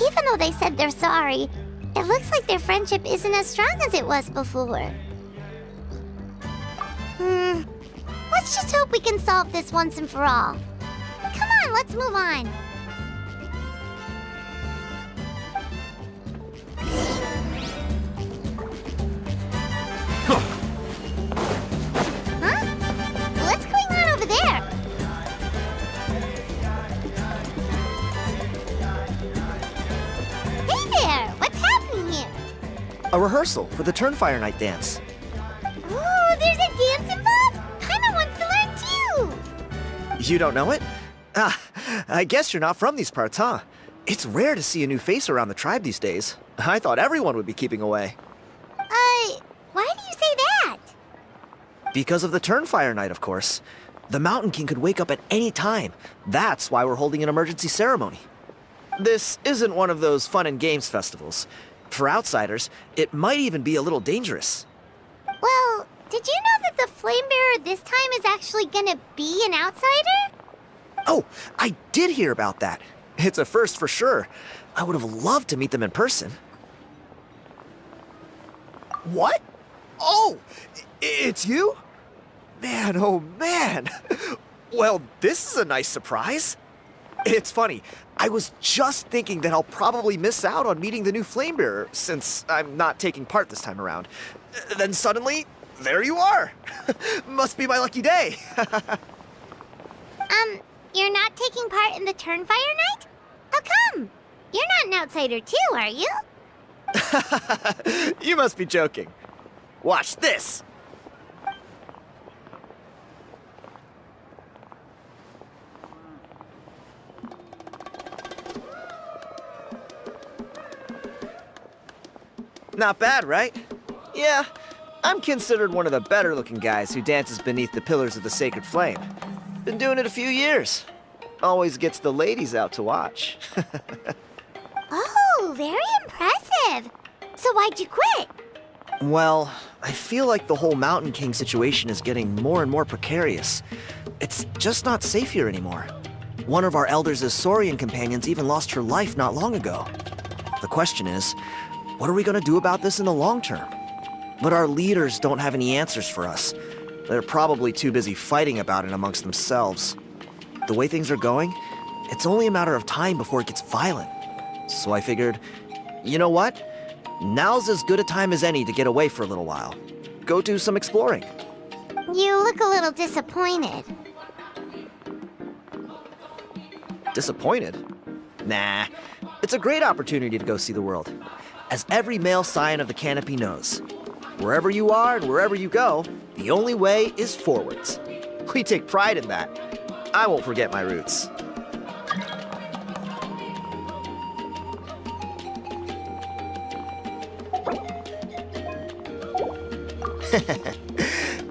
Even though they said they're sorry, it looks like their friendship isn't as strong as it was before. Let's just hope we can solve this once and for all. Come on, let's move on. Huh? What's going on over there? Hey there! What's happening here? A rehearsal for the Turnfire Night dance. Oh, there's a dance involved? Kinda wants to learn too! You don't know it? Ah, I guess you're not from these parts, huh? It's rare to see a new face around the tribe these days. I thought everyone would be keeping away. Why do you say that? Because of the Turnfire Night, of course. The Mountain King could wake up at any time. That's why we're holding an emergency ceremony. This isn't one of those fun and games festivals. For outsiders, it might even be a little dangerous. Well, did you know that the Flame Bearer this time is actually gonna be an outsider? Oh, I did hear about that. It's a first for sure. I would have loved to meet them in person. What? Oh, it's you? Man, oh man. Well, this is a nice surprise. It's funny, I was just thinking that I'll probably miss out on meeting the new Flamebearer since I'm not taking part this time around. Then suddenly, there you are. Must be my lucky day. You're not taking part in the Turnfire Night? How come? You're not an outsider too, are you? You must be joking. Watch this! Not bad, right? Yeah, I'm considered one of the better looking guys who dances beneath the pillars of the sacred flame. Been doing it a few years. Always gets the ladies out to watch. Oh, very impressive. So why'd you quit? Well, I feel like the whole Mountain King situation is getting more and more precarious. It's just not safe here anymore. One of our elders' Saurian companions even lost her life not long ago. The question is, what are we gonna do about this in the long term? But our leaders don't have any answers for us. They're probably too busy fighting about it amongst themselves. The way things are going, it's only a matter of time before it gets violent. So I figured, you know what? Now's as good a time as any to get away for a little while. Go do some exploring. You look a little disappointed. Disappointed? Nah, it's a great opportunity to go see the world. As every male scion of the canopy knows, wherever you are and wherever you go, the only way is forwards. We take pride in that. I won't forget my roots.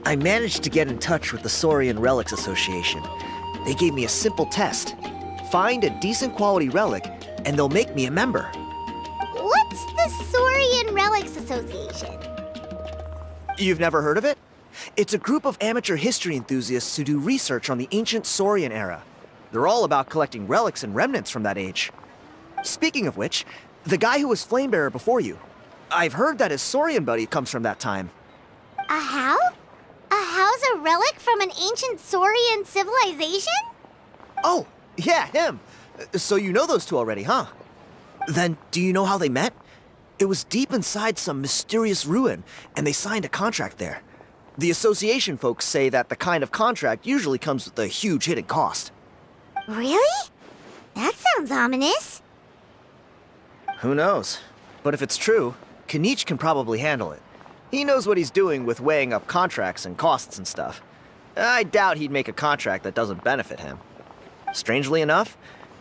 I managed to get in touch with the Saurian Relics Association. They gave me a simple test. Find a decent quality relic, and they'll make me a member. What's the Saurian Relics Association? You've never heard of it? It's a group of amateur history enthusiasts who do research on the ancient Saurian era. They're all about collecting relics and remnants from that age. Speaking of which, the guy who was Flamebearer before you, I've heard that his Saurian buddy comes from that time. A how? A how's a relic from an ancient Saurian civilization? Oh, yeah, him. So you know those two already, huh? Then, do you know how they met? It was deep inside some mysterious ruin, and they signed a contract there. The association folks say that the kind of contract usually comes with a huge hidden cost. Really? That sounds ominous. Who knows? But if it's true, Kinich can probably handle it. He knows what he's doing with weighing up contracts and costs and stuff. I doubt he'd make a contract that doesn't benefit him. Strangely enough,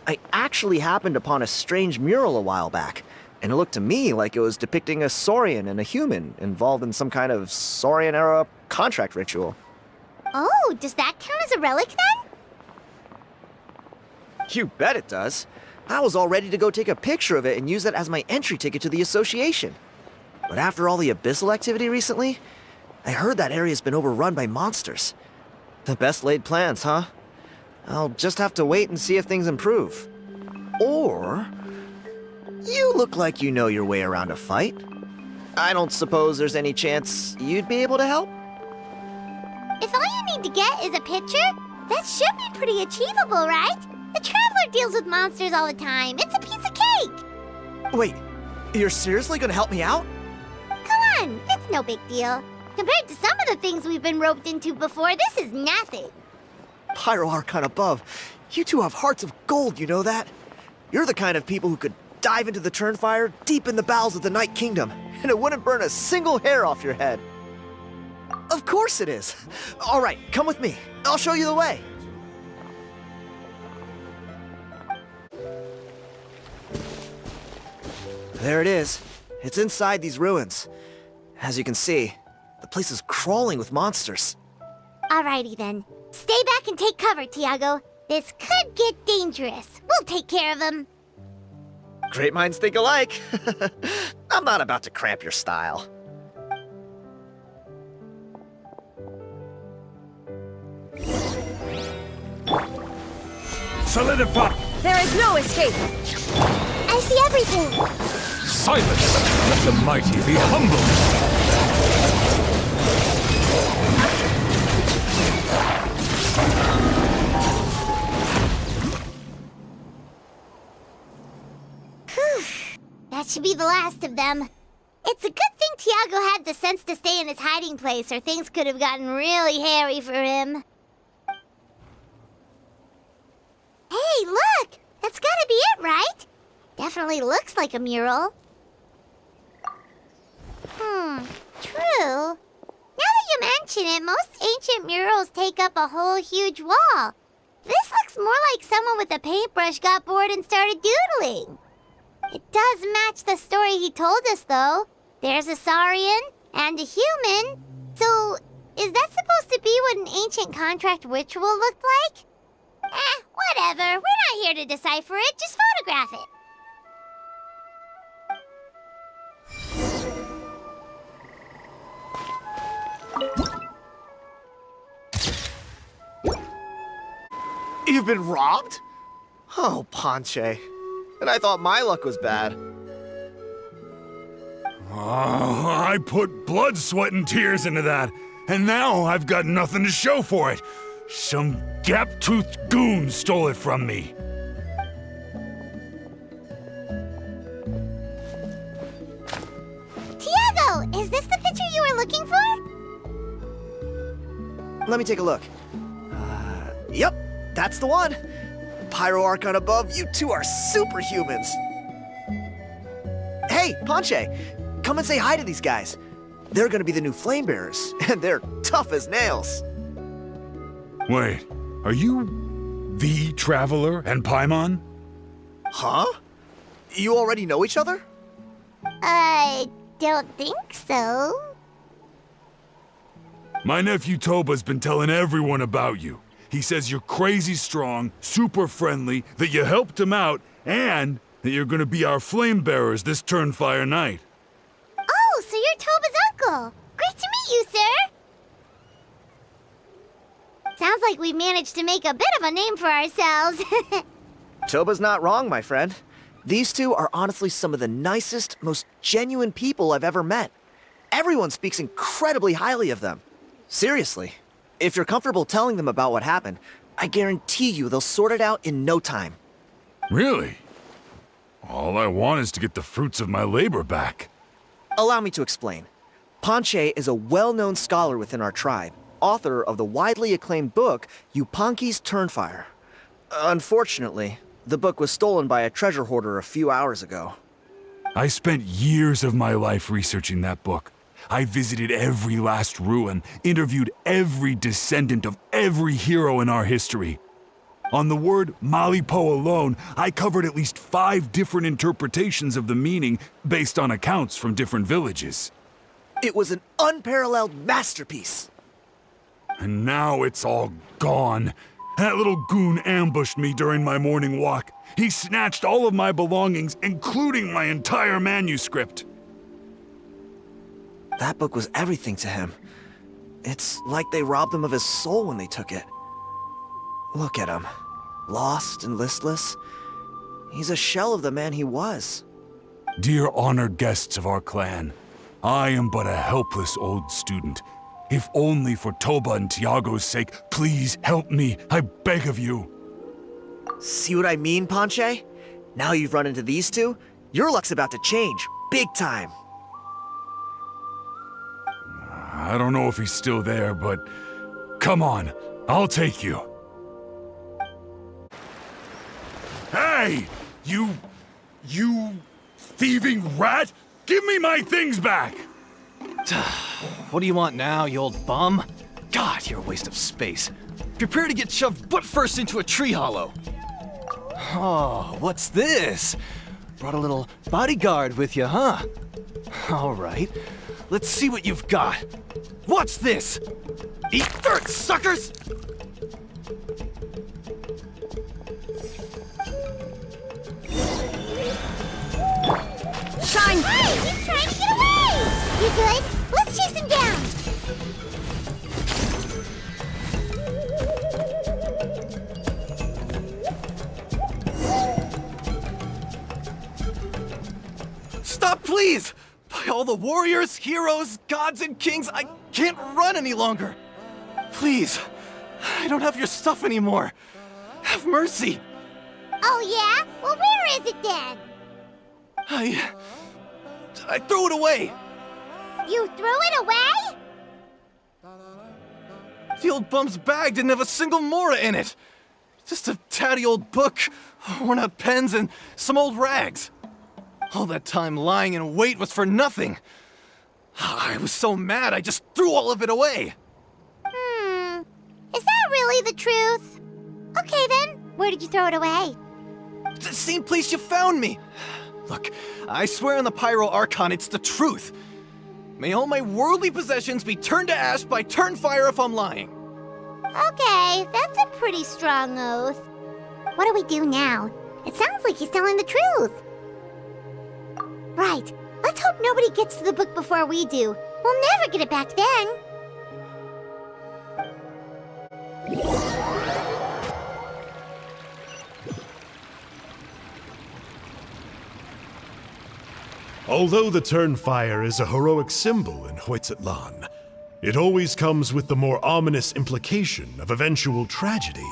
I actually happened upon a strange mural a while back, and it looked to me like it was depicting a Saurian and a human involved in some kind of Saurian-era contract ritual. Oh, does that count as a relic then? You bet it does. I was all ready to go take a picture of it and use it as my entry ticket to the association. But after all the abyssal activity recently, I heard that area's been overrun by monsters. The best laid plans, huh? I'll just have to wait and see if things improve. Or... you look like you know your way around a fight. I don't suppose there's any chance you'd be able to help? If all you need to get is a picture, that should be pretty achievable, right? The Traveler deals with monsters all the time. It's a piece of cake. Wait, you're seriously gonna help me out? Come on, it's no big deal. Compared to some of the things we've been roped into before, this is nothing. Pyro Archon above, you two have hearts of gold, you know that? You're the kind of people who could dive into the Turnfire deep in the bowels of the Night Kingdom, and it wouldn't burn a single hair off your head. Of course it is. All right, come with me. I'll show you the way. There it is. It's inside these ruins. As you can see, the place is crawling with monsters. Alrighty then. Stay back and take cover, Tiago. This could get dangerous. We'll take care of him. Great minds think alike. I'm not about to cramp your style. Solidify! There is no escape. I see everything. Silence! Let the mighty be humbled! That should be the last of them. It's a good thing Tiago had the sense to stay in his hiding place, or things could have gotten really hairy for him. Hey, look! That's gotta be it, right? Definitely looks like a mural. True. Now that you mention it, most ancient murals take up a whole huge wall. This looks more like someone with a paintbrush got bored and started doodling. It does match the story he told us, though. There's a Saurian and a human. So, is that supposed to be what an ancient contract ritual looked like? Whatever. We're not here to decipher it. Just photograph it. You've been robbed? Oh, Ponche. And I thought my luck was bad. Oh, I put blood, sweat, and tears into that, and now I've got nothing to show for it. Some gap-toothed goon stole it from me. Tiago, is this the picture you were looking for? Let me take a look. Yep, that's the one. Pyro Archon above, you two are superhumans. Hey, Ponche, come and say hi to these guys. They're gonna be the new flame bearers, and they're tough as nails. Wait, are you the Traveler and Paimon? Huh? You already know each other? I don't think so. My nephew Toba's been telling everyone about you. He says you're crazy strong, super friendly, that you helped him out, and that you're gonna be our flame bearers this Turnfire night. Oh, so you're Toba's uncle. Great to meet you, sir. Sounds like we managed to make a bit of a name for ourselves. Toba's not wrong, my friend. These two are honestly some of the nicest, most genuine people I've ever met. Everyone speaks incredibly highly of them. Seriously. If you're comfortable telling them about what happened, I guarantee you they'll sort it out in no time. Really? All I want is to get the fruits of my labor back. Allow me to explain. Ponche is a well-known scholar within our tribe, author of the widely acclaimed book, Yupanqui's Turnfire. Unfortunately, the book was stolen by a treasure hoarder a few hours ago. I spent years of my life researching that book. I visited every last ruin, interviewed every descendant of every hero in our history. On the word Malipo alone, I covered at least 5 different interpretations of the meaning based on accounts from different villages. It was an unparalleled masterpiece. And now it's all gone. That little goon ambushed me during my morning walk. He snatched all of my belongings, including my entire manuscript. That book was everything to him. It's like they robbed him of his soul when they took it. Look at him. Lost and listless. He's a shell of the man he was. Dear honored guests of our clan, I am but a helpless old student. If only for Toba and Tiago's sake, please help me, I beg of you. See what I mean, Ponche? Now you've run into these two, your luck's about to change, big time. I don't know if he's still there, but come on, I'll take you. Hey! You thieving rat! Give me my things back! What do you want now, you old bum? God, you're a waste of space. Prepare to get shoved butt first into a tree hollow. Oh, what's this? Brought a little bodyguard with you, huh? All right, let's see what you've got. What's this? Eat dirt, suckers! Shine! Hey, he's trying to get away! You good? Let's chase him down! Stop, please! By all the warriors, heroes, gods, and kings, I can't run any longer. Please, I don't have your stuff anymore. Have mercy. Oh yeah? Well, where is it then? I threw it away. You threw it away? The old bum's bag didn't have a single mora in it. Just a tatty old book, worn out pens, and some old rags. All that time lying in wait was for nothing. I was so mad I just threw all of it away. Is that really the truth? Okay then, where did you throw it away? The same place you found me. Look, I swear on the Pyro Archon it's the truth. May all my worldly possessions be turned to ash by Turnfire if I'm lying. Okay, that's a pretty strong oath. What do we do now? It sounds like he's telling the truth. Right, let's hope nobody gets to the book before we do. We'll never get it back then. Although the Turnfire is a heroic symbol in Uittztlan, it always comes with the more ominous implication of eventual tragedy.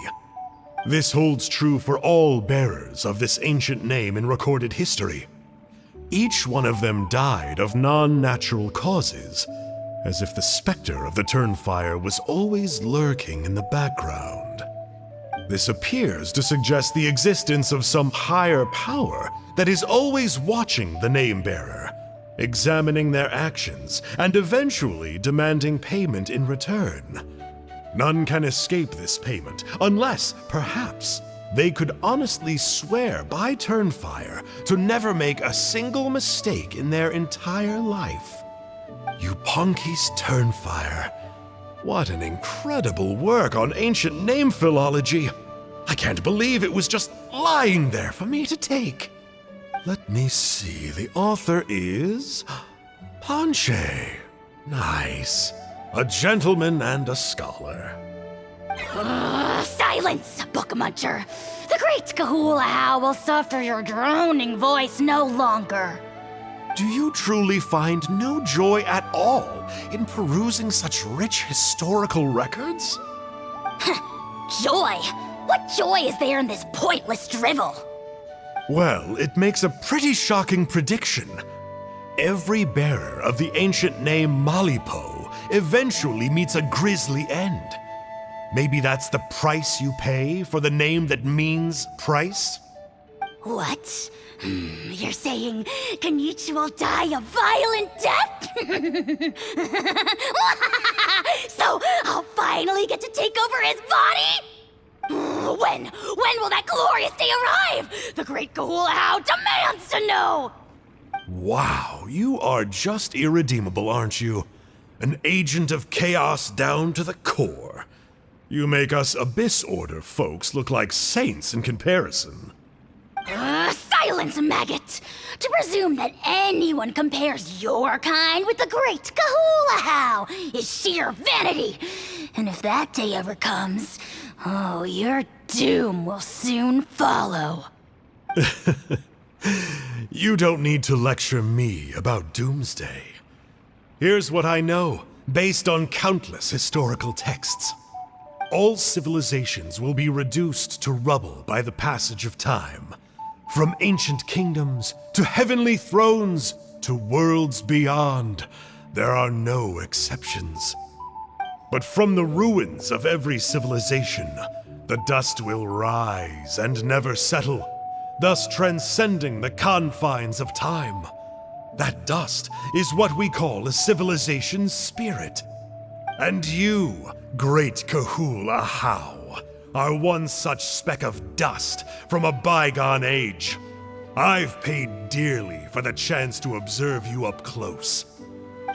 This holds true for all bearers of this ancient name in recorded history. Each one of them died of non-natural causes, as if the specter of the Turnfire was always lurking in the background. This appears to suggest the existence of some higher power that is always watching the name-bearer, examining their actions, and eventually demanding payment in return. None can escape this payment, unless, perhaps, they could honestly swear by Turnfire to never make a single mistake in their entire life. Pottomki's Turnfire. What an incredible work on ancient name philology. I can't believe it was just lying there for me to take. Let me see, the author is Ponche. Nice. A gentleman and a scholar. Silence, book muncher! The great Kahula will suffer your droning voice no longer. Do you truly find no joy at all in perusing such rich historical records? Joy? What joy is there in this pointless drivel? Well, it makes a pretty shocking prediction. Every bearer of the ancient name Malipo eventually meets a grisly end. Maybe that's the price you pay for the name that means price? What? You're saying Kenichi will die a violent death? So I'll finally get to take over his body? When will that glorious day arrive? The great Kahula demands to know! Wow, you are just irredeemable, aren't you? An agent of chaos down to the core. You make us Abyss Order folks look like saints in comparison. Silence, maggot! To presume that anyone compares your kind with the great Kahula is sheer vanity. And if that day ever comes, oh, your doom will soon follow. You don't need to lecture me about Doomsday. Here's what I know, based on countless historical texts. All civilizations will be reduced to rubble by the passage of time. From ancient kingdoms, to heavenly thrones, to worlds beyond, there are no exceptions. But from the ruins of every civilization, the dust will rise and never settle, thus transcending the confines of time. That dust is what we call a civilization's spirit. And you, great Kahula How, are one such speck of dust from a bygone age. I've paid dearly for the chance to observe you up close.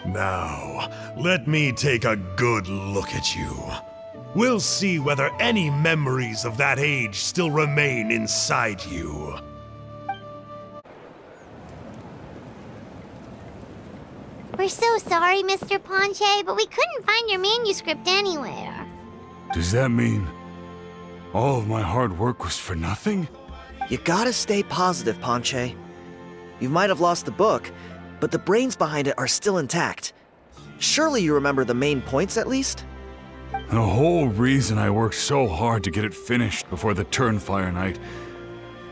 Now, let me take a good look at you. We'll see whether any memories of that age still remain inside you. We're so sorry, Mr. Ponche, but we couldn't find your manuscript anywhere. Does that mean all of my hard work was for nothing? You gotta stay positive, Ponche. You might have lost the book, but the brains behind it are still intact. Surely you remember the main points at least? The whole reason I worked so hard to get it finished before the Turnfire night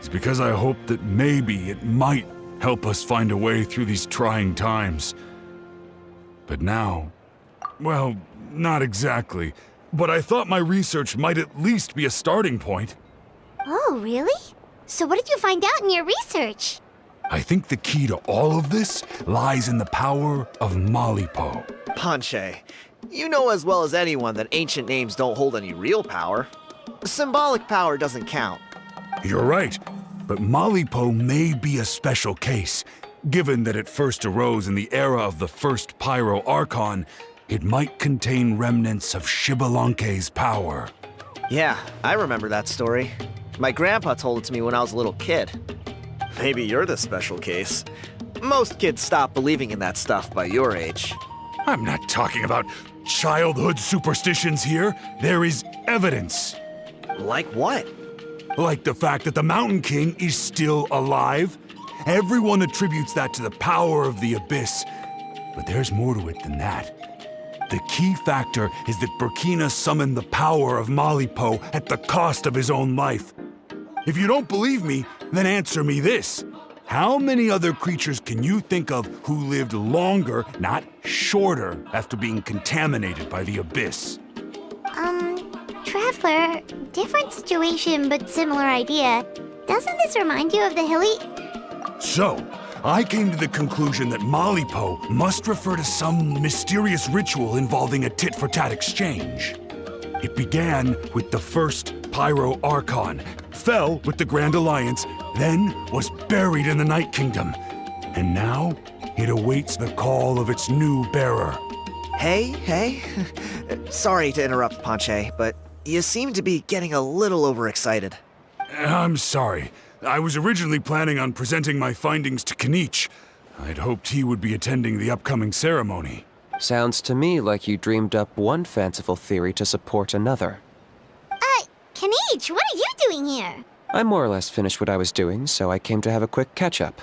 is because I hoped that maybe it might help us find a way through these trying times. But now, well, not exactly, but I thought my research might at least be a starting point. Oh, really? So what did you find out in your research? I think the key to all of this lies in the power of Malipo. Ponche, you know as well as anyone that ancient names don't hold any real power. Symbolic power doesn't count. You're right, but Malipo may be a special case. Given that it first arose in the era of the first Pyro Archon, it might contain remnants of Xbalanque's power. Yeah, I remember that story. My grandpa told it to me when I was a little kid. Maybe you're the special case. Most kids stop believing in that stuff by your age. I'm not talking about childhood superstitions here. There is evidence. Like what? Like the fact that the Mountain King is still alive. Everyone attributes that to the power of the Abyss. But there's more to it than that. The key factor is that Burkina summoned the power of Malipo at the cost of his own life. If you don't believe me, then answer me this. How many other creatures can you think of who lived longer, not shorter, after being contaminated by the Abyss? Traveler, different situation but similar idea. Doesn't this remind you of the hilly... So, I came to the conclusion that Malipo must refer to some mysterious ritual involving a tit-for-tat exchange. It began with the first Pyro Archon, fell with the Grand Alliance, then was buried in the Night Kingdom. And now, it awaits the call of its new bearer. Hey. Sorry to interrupt, Ponche, but you seem to be getting a little overexcited. I'm sorry. I was originally planning on presenting my findings to Kinich. I'd hoped he would be attending the upcoming ceremony. Sounds to me like you dreamed up one fanciful theory to support another. Kinich, what are you doing here? I more or less finished what I was doing, so I came to have a quick catch-up.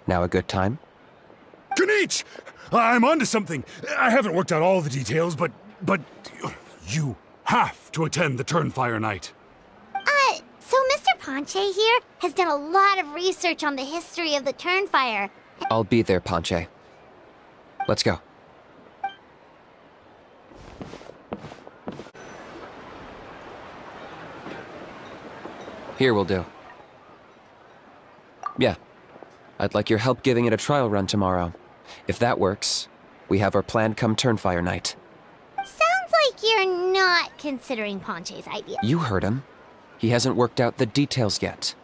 Now a good time? Kinich! I'm onto something. I haven't worked out all the details, but you have to attend the Turnfire Night. So Mr. Ponche here has done a lot of research on the history of the Turnfire. I'll be there, Ponche. Let's go. Here will do. Yeah. I'd like your help giving it a trial run tomorrow. If that works, we have our plan come Turnfire Night. Sounds like you're not considering Ponche's idea. You heard him. He hasn't worked out the details yet.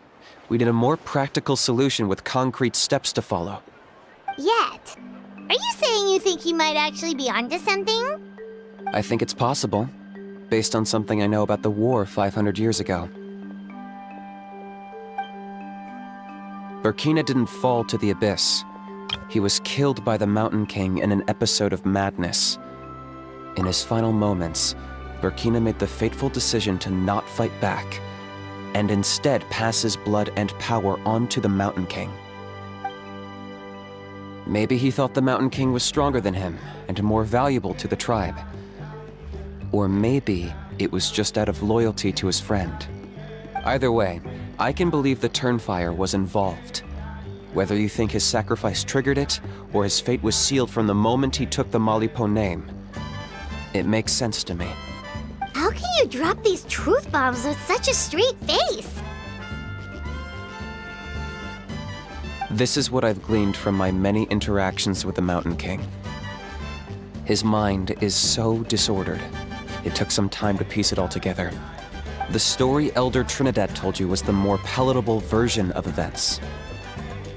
We need a more practical solution with concrete steps to follow. Yet? Are you saying you think he might actually be onto something? I think it's possible, based on something I know about the war 500 years ago. Burkina didn't fall to the Abyss. He was killed by the Mountain King in an episode of madness. In his final moments, Burkina made the fateful decision to not fight back, and instead pass his blood and power on to the Mountain King. Maybe he thought the Mountain King was stronger than him, and more valuable to the tribe. Or maybe it was just out of loyalty to his friend. Either way, I can believe the Turnfire was involved. Whether you think his sacrifice triggered it, or his fate was sealed from the moment he took the Malipo name, it makes sense to me. How can you drop these truth bombs with such a straight face? This is what I've gleaned from my many interactions with the Mountain King. His mind is so disordered. It took some time to piece it all together. The story Elder Trinidad told you was the more palatable version of events.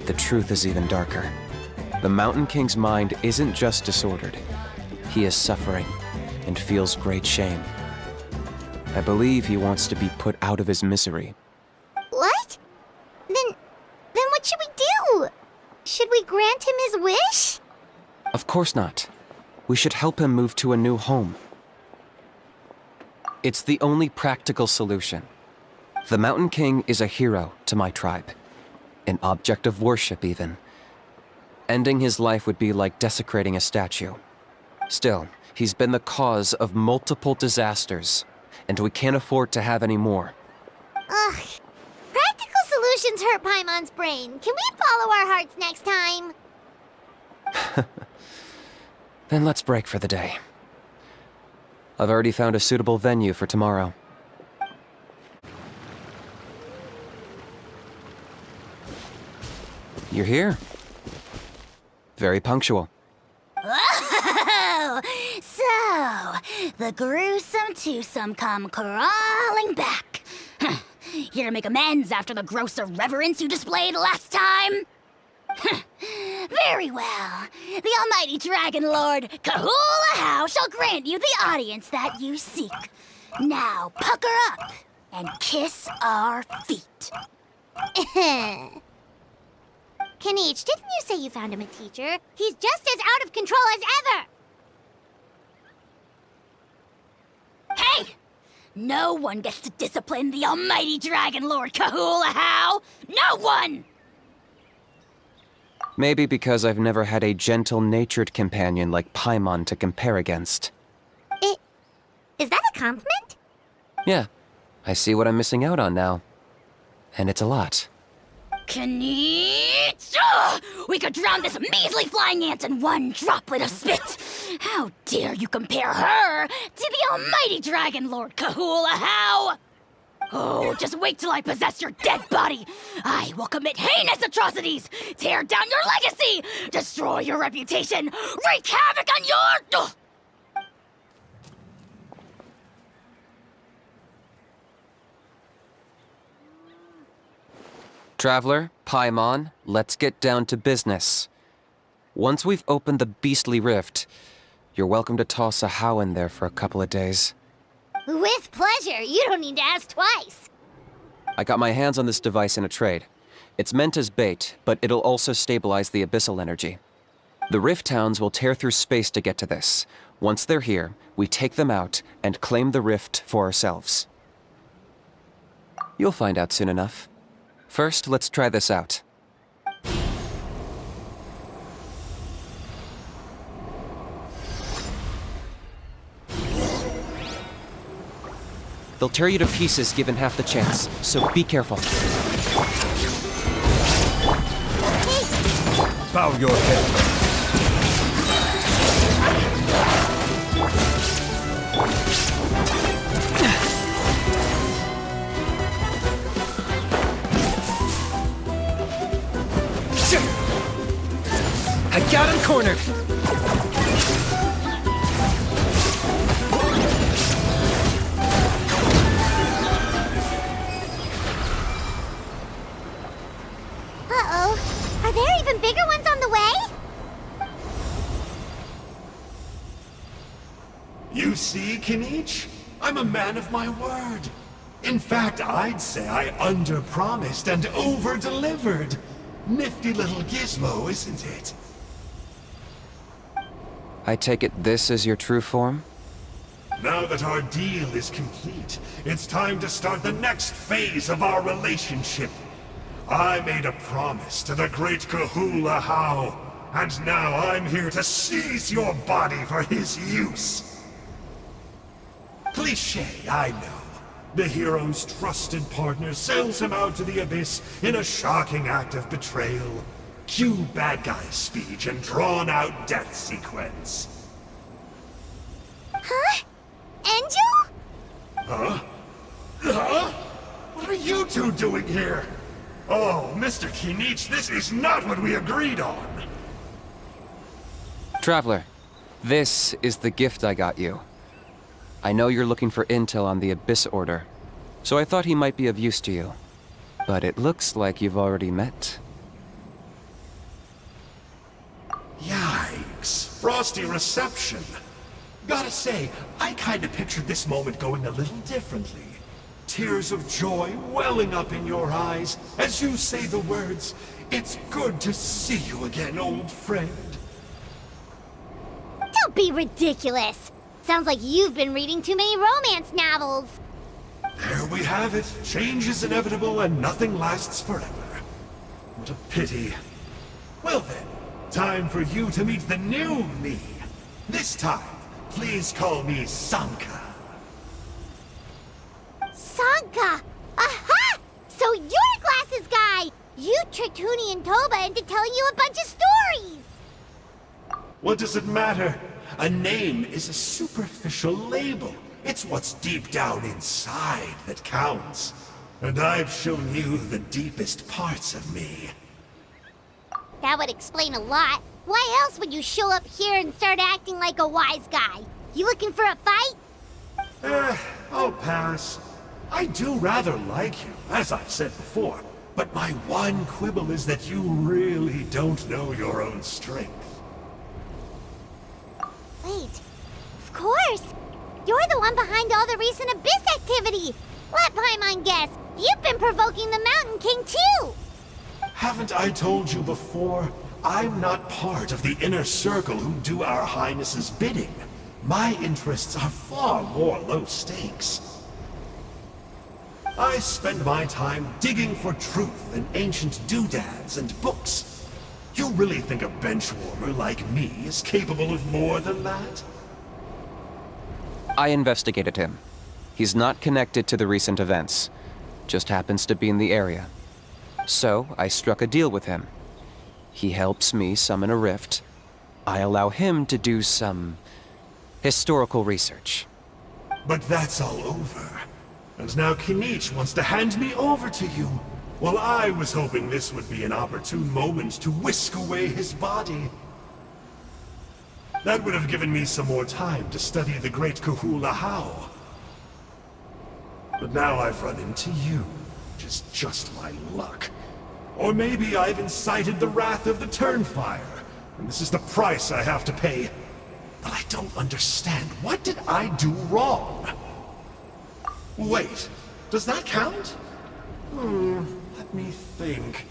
The truth is even darker. The Mountain King's mind isn't just disordered. He is suffering and feels great shame. I believe he wants to be put out of his misery. What? Then what should we do? Should we grant him his wish? Of course not. We should help him move to a new home. It's the only practical solution. The Mountain King is a hero to my tribe. An object of worship, even. Ending his life would be like desecrating a statue. Still, he's been the cause of multiple disasters, and we can't afford to have any more. Ugh. Practical solutions hurt Paimon's brain. Can we follow our hearts next time? Then let's break for the day. I've already found a suitable venue for tomorrow. You're here. Very punctual. Oh, so the gruesome twosome come crawling back. Here to make amends after the gross irreverence you displayed last time? Very well. The almighty Dragon Lord, Kahula How, shall grant you the audience that you seek. Now pucker up and kiss our feet. Kanichi, didn't you say you found him a teacher? He's just as out of control as ever! Hey! No one gets to discipline the almighty Dragon Lord Kahula How! No one! Maybe because I've never had a gentle-natured companion like Paimon to compare against. Is that a compliment? Yeah, I see what I'm missing out on now. And it's a lot. Kanichi! Ugh! We could drown this measly flying ant in one droplet of spit! How dare you compare her to the almighty Dragon Lord Kahula How! Oh, just wait till I possess your dead body! I will commit heinous atrocities! Tear down your legacy! Destroy your reputation! Wreak havoc on your... Ugh! Traveler, Paimon, let's get down to business. Once we've opened the beastly rift, you're welcome to toss a How in there for a couple of days. With pleasure. You don't need to ask twice. I got my hands on this device in a trade. It's meant as bait, but it'll also stabilize the abyssal energy. The rift towns will tear through space to get to this. Once they're here, we take them out and claim the rift for ourselves. You'll find out soon enough. First, let's try this out. They'll tear you to pieces given half the chance, so be careful. Bow your head. I got him cornered! Uh-oh. Are there even bigger ones on the way? You see, Kanichi? I'm a man of my word. In fact, I'd say I under-promised and over-delivered. Nifty little gizmo, isn't it? I take it this is your true form? Now that our deal is complete, it's time to start the next phase of our relationship. I made a promise to the great Kahula How, and now I'm here to seize your body for his use. Cliché, I know. The hero's trusted partner sells him out to the abyss in a shocking act of betrayal. Cue bad guy speech and drawn-out death sequence. Huh? Angel? Huh? Huh? What are you two doing here? Oh, Mr. Kanichi, this is not what we agreed on. Traveler, this is the gift I got you. I know you're looking for intel on the Abyss Order, so I thought he might be of use to you. But it looks like you've already met. Yikes. Frosty reception. Gotta say, I kinda pictured this moment going a little differently. Tears of joy welling up in your eyes as you say the words, "It's good to see you again, old friend." Don't be ridiculous. Sounds like you've been reading too many romance novels. There we have it. Change is inevitable and nothing lasts forever. What a pity. Well then, time for you to meet the new me. This time, please call me Sanka. Sanka! Aha! So you're Glasses Guy! You tricked Huni and Toba into telling you a bunch of stories! What does it matter? A name is a superficial label. It's what's deep down inside that counts. And I've shown you the deepest parts of me. That would explain a lot. Why else would you show up here and start acting like a wise guy? You looking for a fight? I'll pass. I do rather like you, as I've said before, but my one quibble is that you really don't know your own strength. Wait, of course! You're the one behind all the recent Abyss activity! Let Paimon guess, you've been provoking the Mountain King too! Haven't I told you before? I'm not part of the inner circle who do our Highness's bidding. My interests are far more low stakes. I spend my time digging for truth in ancient doodads and books. You really think a benchwarmer like me is capable of more than that? I investigated him. He's not connected to the recent events. Just happens to be in the area. So, I struck a deal with him. He helps me summon a rift. I allow him to do some historical research. But that's all over. And now Kinich wants to hand me over to you. Well, I was hoping this would be an opportune moment to whisk away his body. That would have given me some more time to study the great Kahula How. But now I've run into you, which is just my luck. Or maybe I've incited the wrath of the Turnfire, and this is the price I have to pay. But I don't understand. What did I do wrong? Wait, does that count? Let me think.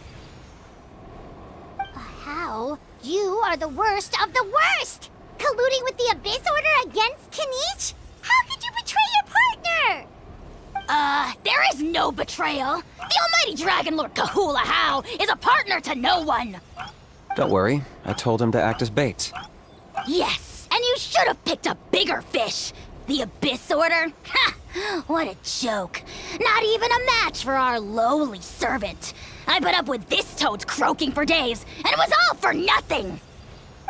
How? You are the worst of the worst! Colluding with the Abyss Order against Kinich? How could you betray your partner? There is no betrayal. The almighty Dragon Lord Kahula How is a partner to no one. Don't worry, I told him to act as bait. Yes, and you should have picked a bigger fish. The Abyss Order? Ha! What a joke. Not even a match for our lowly servant. I put up with this toad's croaking for days, and it was all for nothing.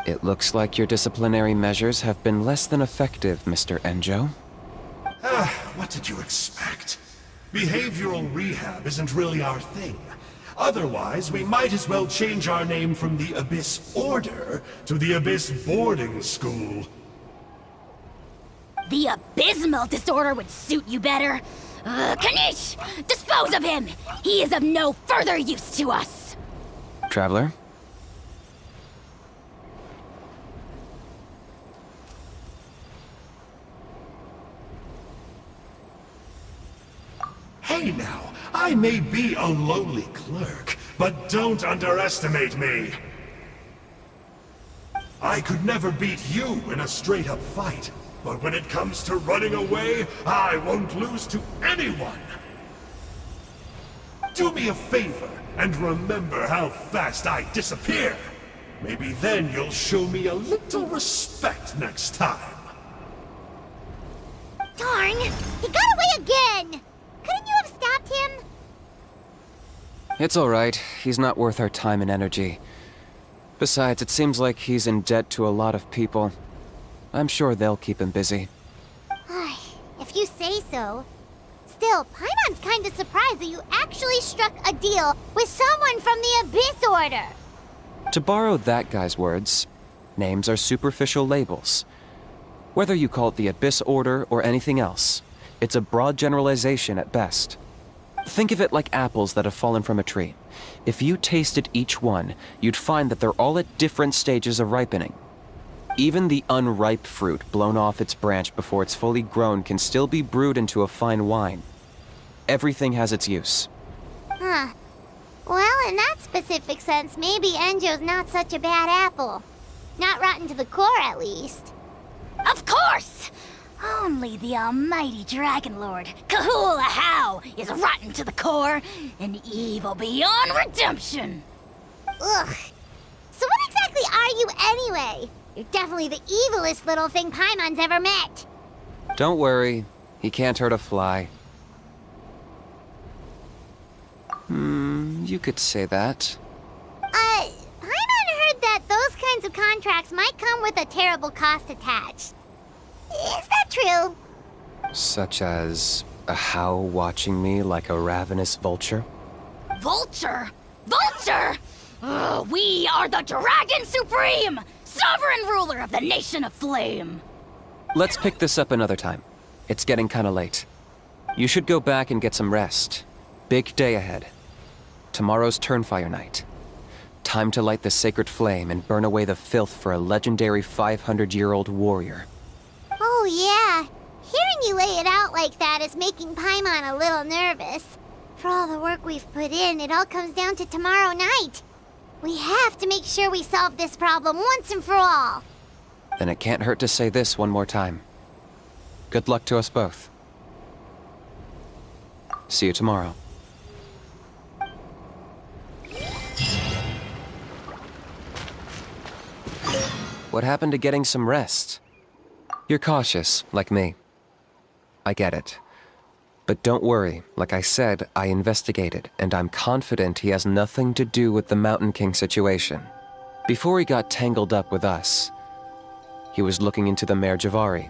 It looks like your disciplinary measures have been less than effective, Mr. Enjo. What did you expect? Behavioral rehab isn't really our thing. Otherwise, we might as well change our name from the Abyss Order to the Abyss Boarding School. The abysmal disorder would suit you better. Kanish! Dispose of him! He is of no further use to us! Traveler? Hey now, I may be a lowly clerk, but don't underestimate me. I could never beat you in a straight-up fight, but when it comes to running away, I won't lose to anyone. Do me a favor and remember how fast I disappear. Maybe then you'll show me a little respect next time. Darn! He got away again! Couldn't you have stopped him? It's alright. He's not worth our time and energy. Besides, it seems like he's in debt to a lot of people. I'm sure they'll keep him busy. If you say so. Still, Paimon's kinda surprised that you actually struck a deal with someone from the Abyss Order. To borrow that guy's words, names are superficial labels. Whether you call it the Abyss Order or anything else, it's a broad generalization at best. Think of it like apples that have fallen from a tree. If you tasted each one, you'd find that they're all at different stages of ripening. Even the unripe fruit blown off its branch before it's fully grown can still be brewed into a fine wine. Everything has its use. Huh. Well, in that specific sense, maybe Enjo's not such a bad apple. Not rotten to the core, at least. Of course! Only the almighty Dragon Lord, Kahula How, is rotten to the core and evil beyond redemption. Ugh. So what exactly are you anyway? You're definitely the evilest little thing Paimon's ever met. Don't worry, he can't hurt a fly. You could say that. Paimon heard that those kinds of contracts might come with a terrible cost attached. Is that true? Such as a how watching me like a ravenous vulture? Vulture? Vulture? We are the Dragon Supreme, sovereign ruler of the Nation of Flame. Let's pick this up another time. It's getting kinda late. You should go back and get some rest. Big day ahead. Tomorrow's Turnfire night. Time to light the sacred flame and burn away the filth for a legendary 500-year-old warrior. Oh, yeah. Hearing you lay it out like that is making Paimon a little nervous. For all the work we've put in, it all comes down to tomorrow night. We have to make sure we solve this problem once and for all. Then it can't hurt to say this one more time. Good luck to us both. See you tomorrow. What happened to getting some rest? You're cautious, like me. I get it. But don't worry, like I said, I investigated, and I'm confident he has nothing to do with the Mountain King situation. Before he got tangled up with us, he was looking into the Mare Javari.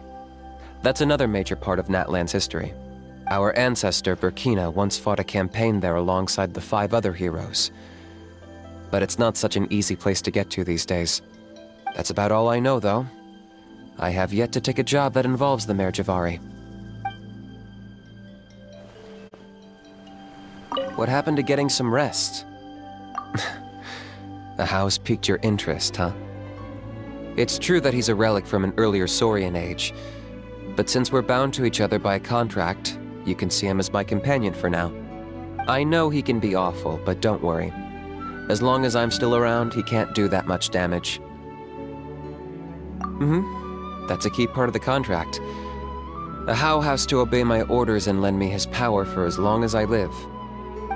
That's another major part of Natlan's history. Our ancestor, Burkina, once fought a campaign there alongside the 5 other heroes. But it's not such an easy place to get to these days. That's about all I know, though. I have yet to take a job that involves the Mare Javari. What happened to getting some rest? The house piqued your interest, huh? It's true that he's a relic from an earlier Saurian age, but since we're bound to each other by a contract, you can see him as my companion for now. I know he can be awful, but don't worry. As long as I'm still around, he can't do that much damage. That's a key part of the contract. The How has to obey my orders and lend me his power for as long as I live.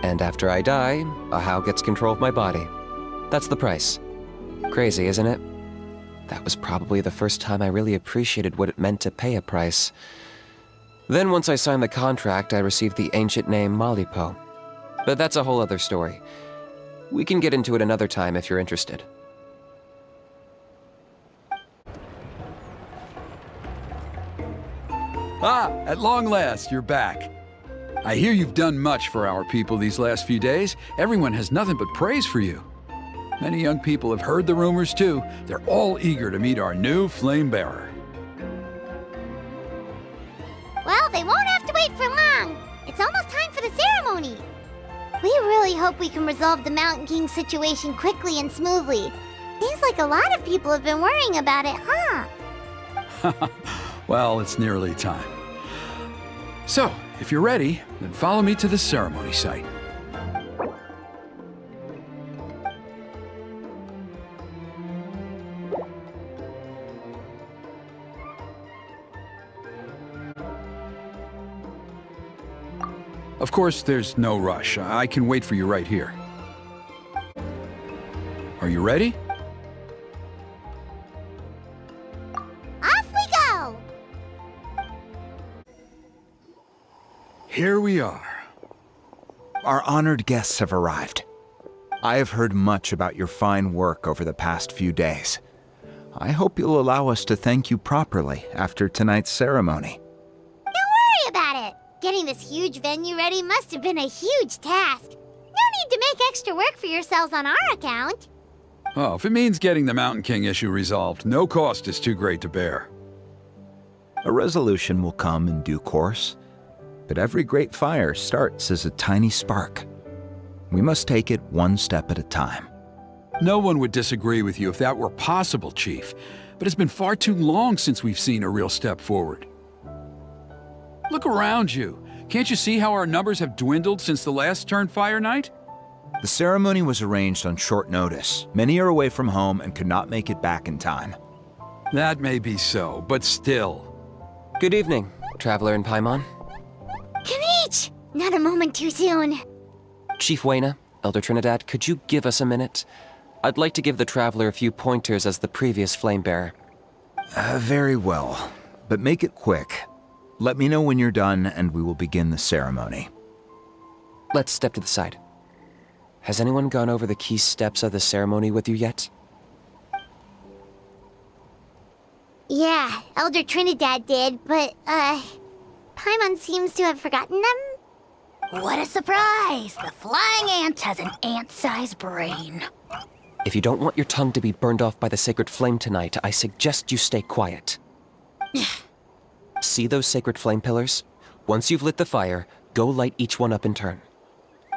And after I die, a How gets control of my body. That's the price. Crazy, isn't it? That was probably the first time I really appreciated what it meant to pay a price. Then once I signed the contract, I received the ancient name Malipo. But that's a whole other story. We can get into it another time if you're interested. Ah, at long last, you're back. I hear you've done much for our people these last few days. Everyone has nothing but praise for you. Many young people have heard the rumors too. They're all eager to meet our new flame bearer. Well, they won't have to wait for long. It's almost time for the ceremony. We really hope we can resolve the Mountain King situation quickly and smoothly. Seems like a lot of people have been worrying about it, huh? Well, it's nearly time. So, if you're ready, then follow me to the ceremony site. Of course, there's no rush. I can wait for you right here. Are you ready? Off we go! Here we are. Our honored guests have arrived. I have heard much about your fine work over the past few days. I hope you'll allow us to thank you properly after tonight's ceremony. Don't worry about it. Getting this huge venue ready must have been a huge task. No need to make extra work for yourselves on our account. Oh, if it means getting the Mountain King issue resolved, no cost is too great to bear. A resolution will come in due course, but every great fire starts as a tiny spark. We must take it one step at a time. No one would disagree with you if that were possible, Chief, but it's been far too long since we've seen a real step forward. Look around you. Can't you see how our numbers have dwindled since the last Turnfire night? The ceremony was arranged on short notice. Many are away from home and could not make it back in time. That may be so, but still. Good evening, Traveler in Paimon. Kanich! Not a moment too soon. Chief Wayna, Elder Trinidad, could you give us a minute? I'd like to give the Traveler a few pointers as the previous flame bearer. Very well, but make it quick. Let me know when you're done and we will begin the ceremony. Let's step to the side. Has anyone gone over the key steps of the ceremony with you yet? Yeah, Elder Trinidad did, but, Paimon seems to have forgotten them? What a surprise! The flying ant has an ant-sized brain. If you don't want your tongue to be burned off by the sacred flame tonight, I suggest you stay quiet. See those sacred flame pillars? Once you've lit the fire, go light each one up in turn.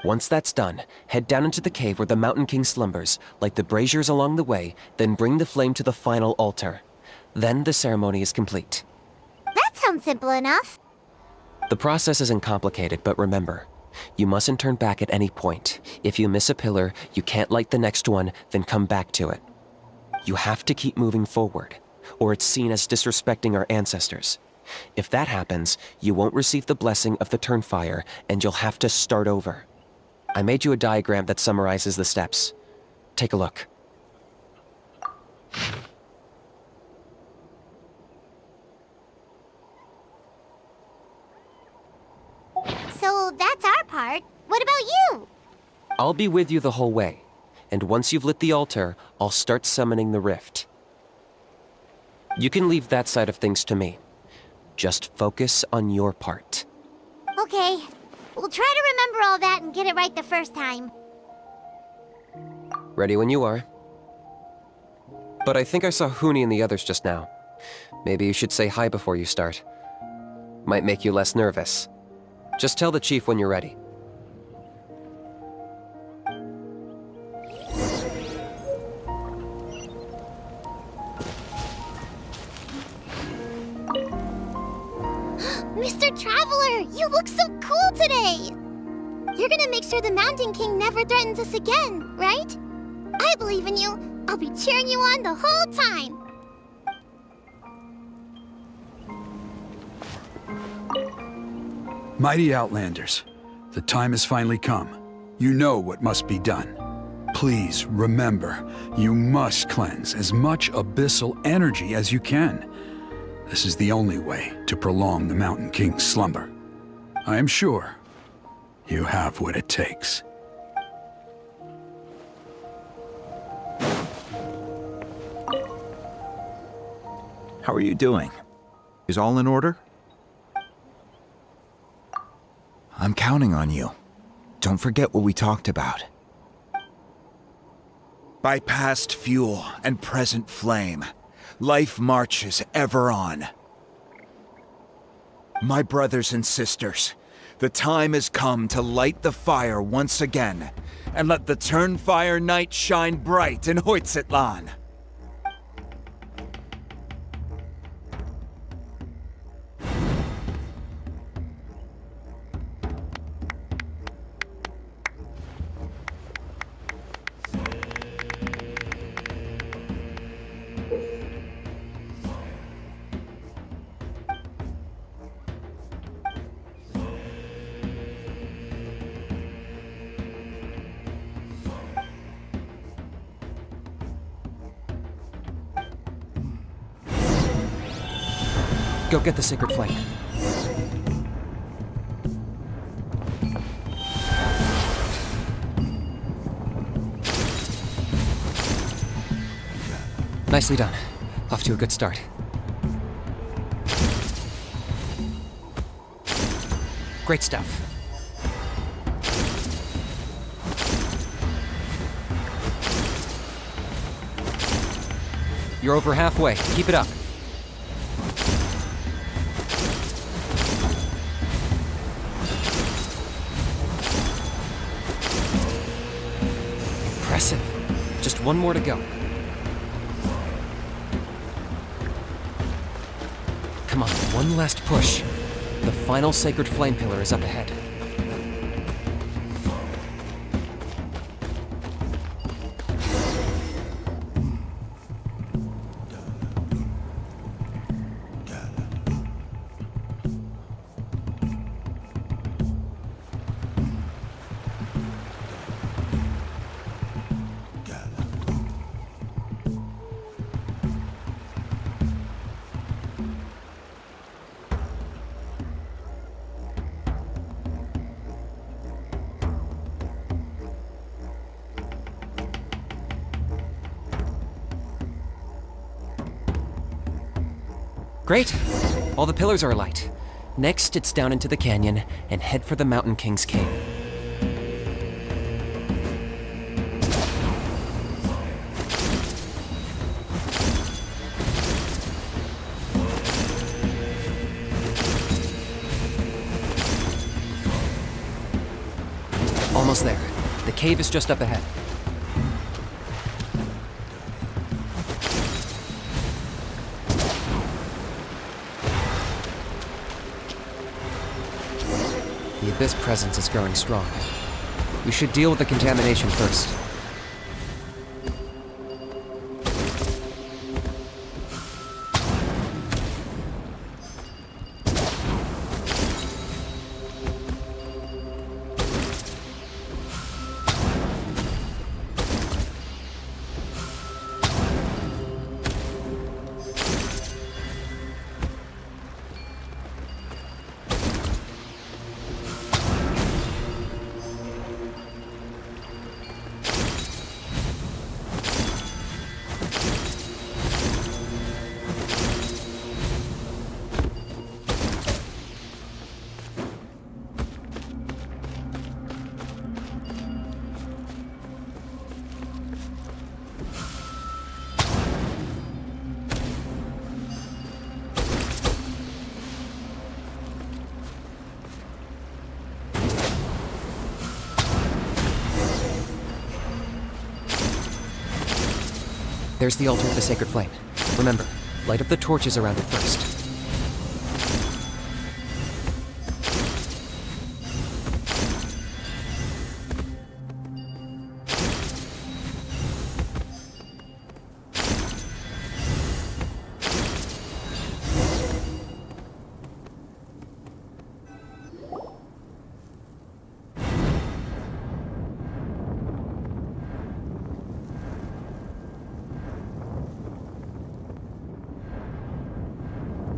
Once that's done, head down into the cave where the Mountain King slumbers, light the braziers along the way, then bring the flame to the final altar. Then the ceremony is complete. That sounds simple enough. The process isn't complicated, but remember, you mustn't turn back at any point. If you miss a pillar, you can't light the next one, then come back to it. You have to keep moving forward, or it's seen as disrespecting our ancestors. If that happens, you won't receive the blessing of the Turnfire, and you'll have to start over. I made you a diagram that summarizes the steps. Take a look. So that's our part. What about you? I'll be with you the whole way, and once you've lit the altar, I'll start summoning the rift. You can leave that side of things to me. Just focus on your part. Okay. We'll try to remember all that and get it right the first time. Ready when you are. But I think I saw Huni and the others just now. Maybe you should say hi before you start. Might make you less nervous. Just tell the chief when you're ready. Mr. Traveler, you look so cool today! You're gonna make sure the Mountain King never threatens us again, right? I believe in you. I'll be cheering you on the whole time. Mighty Outlanders, the time has finally come. You know what must be done. Please remember, you must cleanse as much abyssal energy as you can. This is the only way to prolong the Mountain King's slumber. I am sure you have what it takes. How are you doing? Is all in order? I'm counting on you. Don't forget what we talked about. By past fuel and present flame, life marches ever on. My brothers and sisters, the time has come to light the fire once again, and let the Turnfire night shine bright in Uittztlan. Go get the sacred flame. Nicely done. Off to a good start. Great stuff. You're over halfway. Keep it up. Impressive. Just one more to go. Come on, one last push. The final sacred flame pillar is up ahead. Great! All the pillars are alight. Next, it's down into the canyon and head for the Mountain King's cave. Almost there. The cave is just up ahead. The Abyss presence is growing strong. We should deal with the contamination first. There's the altar of the sacred flame. Remember, light up the torches around it first.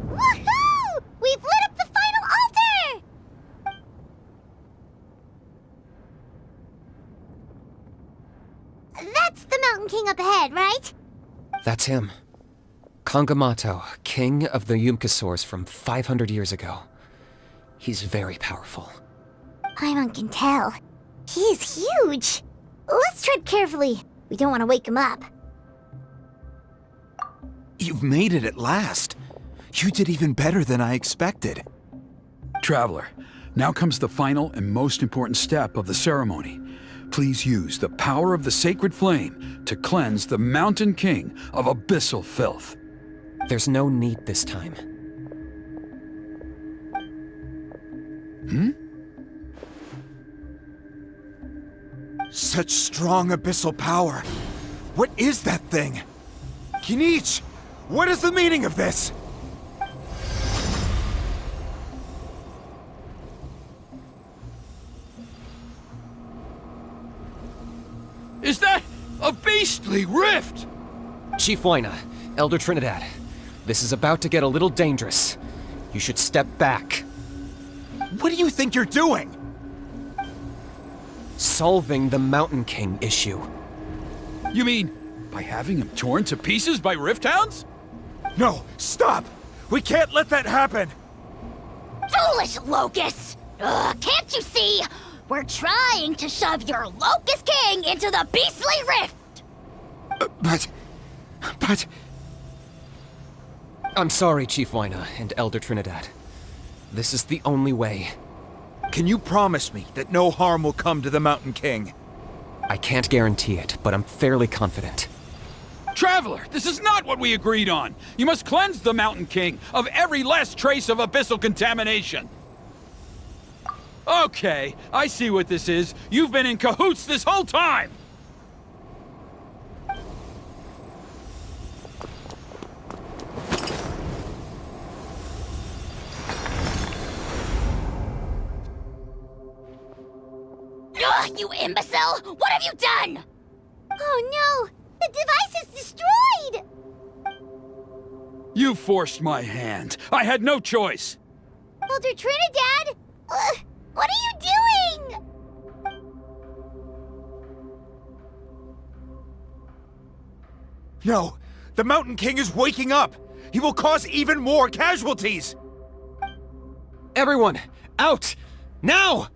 Woohoo! We've lit up the final altar! That's the Mountain King up ahead, right? That's him. Kangamato, king of the Yumkasaurs from 500 years ago. He's very powerful. Paimon can tell. He is huge. Let's tread carefully. We don't want to wake him up. You've made it at last. You did even better than I expected. Traveler, now comes the final and most important step of the ceremony. Please use the power of the sacred flame to cleanse the Mountain King of abyssal filth. There's no need this time. Such strong abyssal power. What is that thing? Kinich, what is the meaning of this? Is that a beastly rift? Chief Waina, Elder Trinidad, this is about to get a little dangerous. You should step back. What do you think you're doing? Solving the Mountain King issue. You mean by having him torn to pieces by rift hounds? No, stop! We can't let that happen! Foolish Locust! Can't you see? We're trying to shove your Locust King into the beastly rift! But... I'm sorry, Chief Waina and Elder Trinidad. This is the only way. Can you promise me that no harm will come to the Mountain King? I can't guarantee it, but I'm fairly confident. Traveler, this is not what we agreed on. You must cleanse the Mountain King of every last trace of abyssal contamination. Okay, I see what this is. You've been in cahoots this whole time! Ugh, you imbecile! What have you done? Oh no! The device is destroyed! You forced my hand. I had no choice. Elder Trinidad! What are you doing? No, the Mountain King is waking up! He will cause even more casualties! Everyone, out! Now!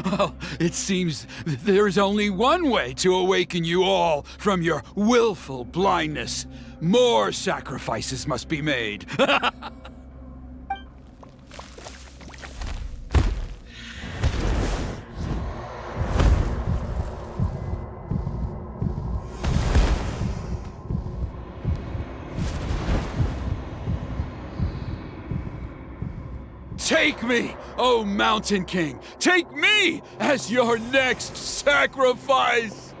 Well, it seems there's only one way to awaken you all from your willful blindness. More sacrifices must be made. Take me, O Mountain King! Take me as your next sacrifice!